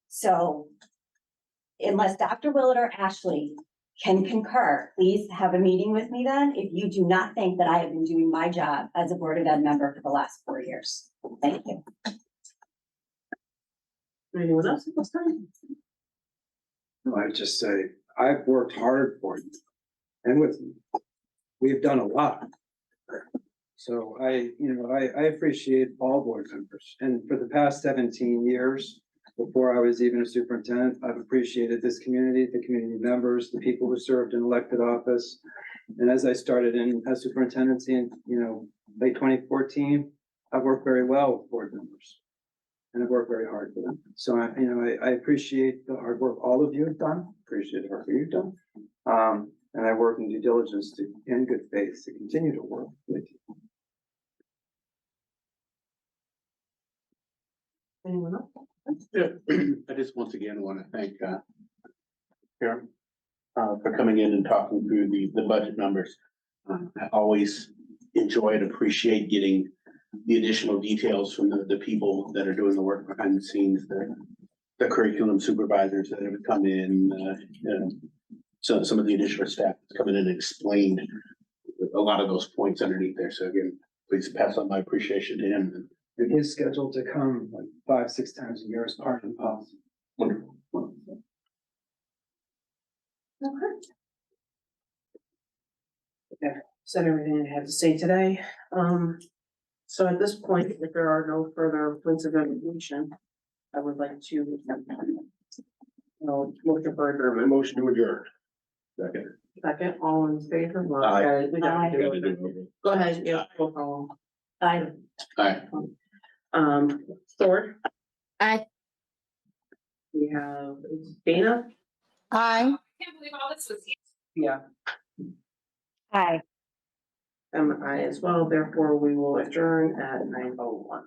So unless Dr. Willett or Ashley can concur, please have a meeting with me then, if you do not think that I have been doing my job as a Board of Ed member for the last 4 years. Thank you. Anyone else at this time? I just say, I've worked hard for you and with you. We've done a lot. So I appreciate all board members. And for the past 17 years, before I was even a superintendent, I've appreciated this community, the community members, the people who served in elected office. And as I started in as superintendency in, late 2014, I've worked very well with board members. And I've worked very hard for them. So I appreciate the hard work all of you have done, appreciate the work you've done. And I work in due diligence in good faith to continue to work with you. Anyone else? I just once again want to thank Karen for coming in and talking through the budget numbers. I always enjoy and appreciate getting the additional details from the people that are doing the work behind the scenes, the curriculum supervisors that have come in, so some of the additional staff that's come in and explained a lot of those points underneath there. So again, please pass on my appreciation to him. And he's scheduled to come like 5-6 times a year as part of the policy. Wonderful. Okay. Yeah, said everything I had to say today. So at this point, if there are no further points of information, I would like to motion for adjournment. Motion to adjourn. Second, all in favor? Well, Aye. okay, we don't do it. Go ahead, yeah, we'll call. Aye. Aye. Sword, Aye. we have Dana, Aye. yeah, Hi. I as well, therefore we will adjourn at 9:01.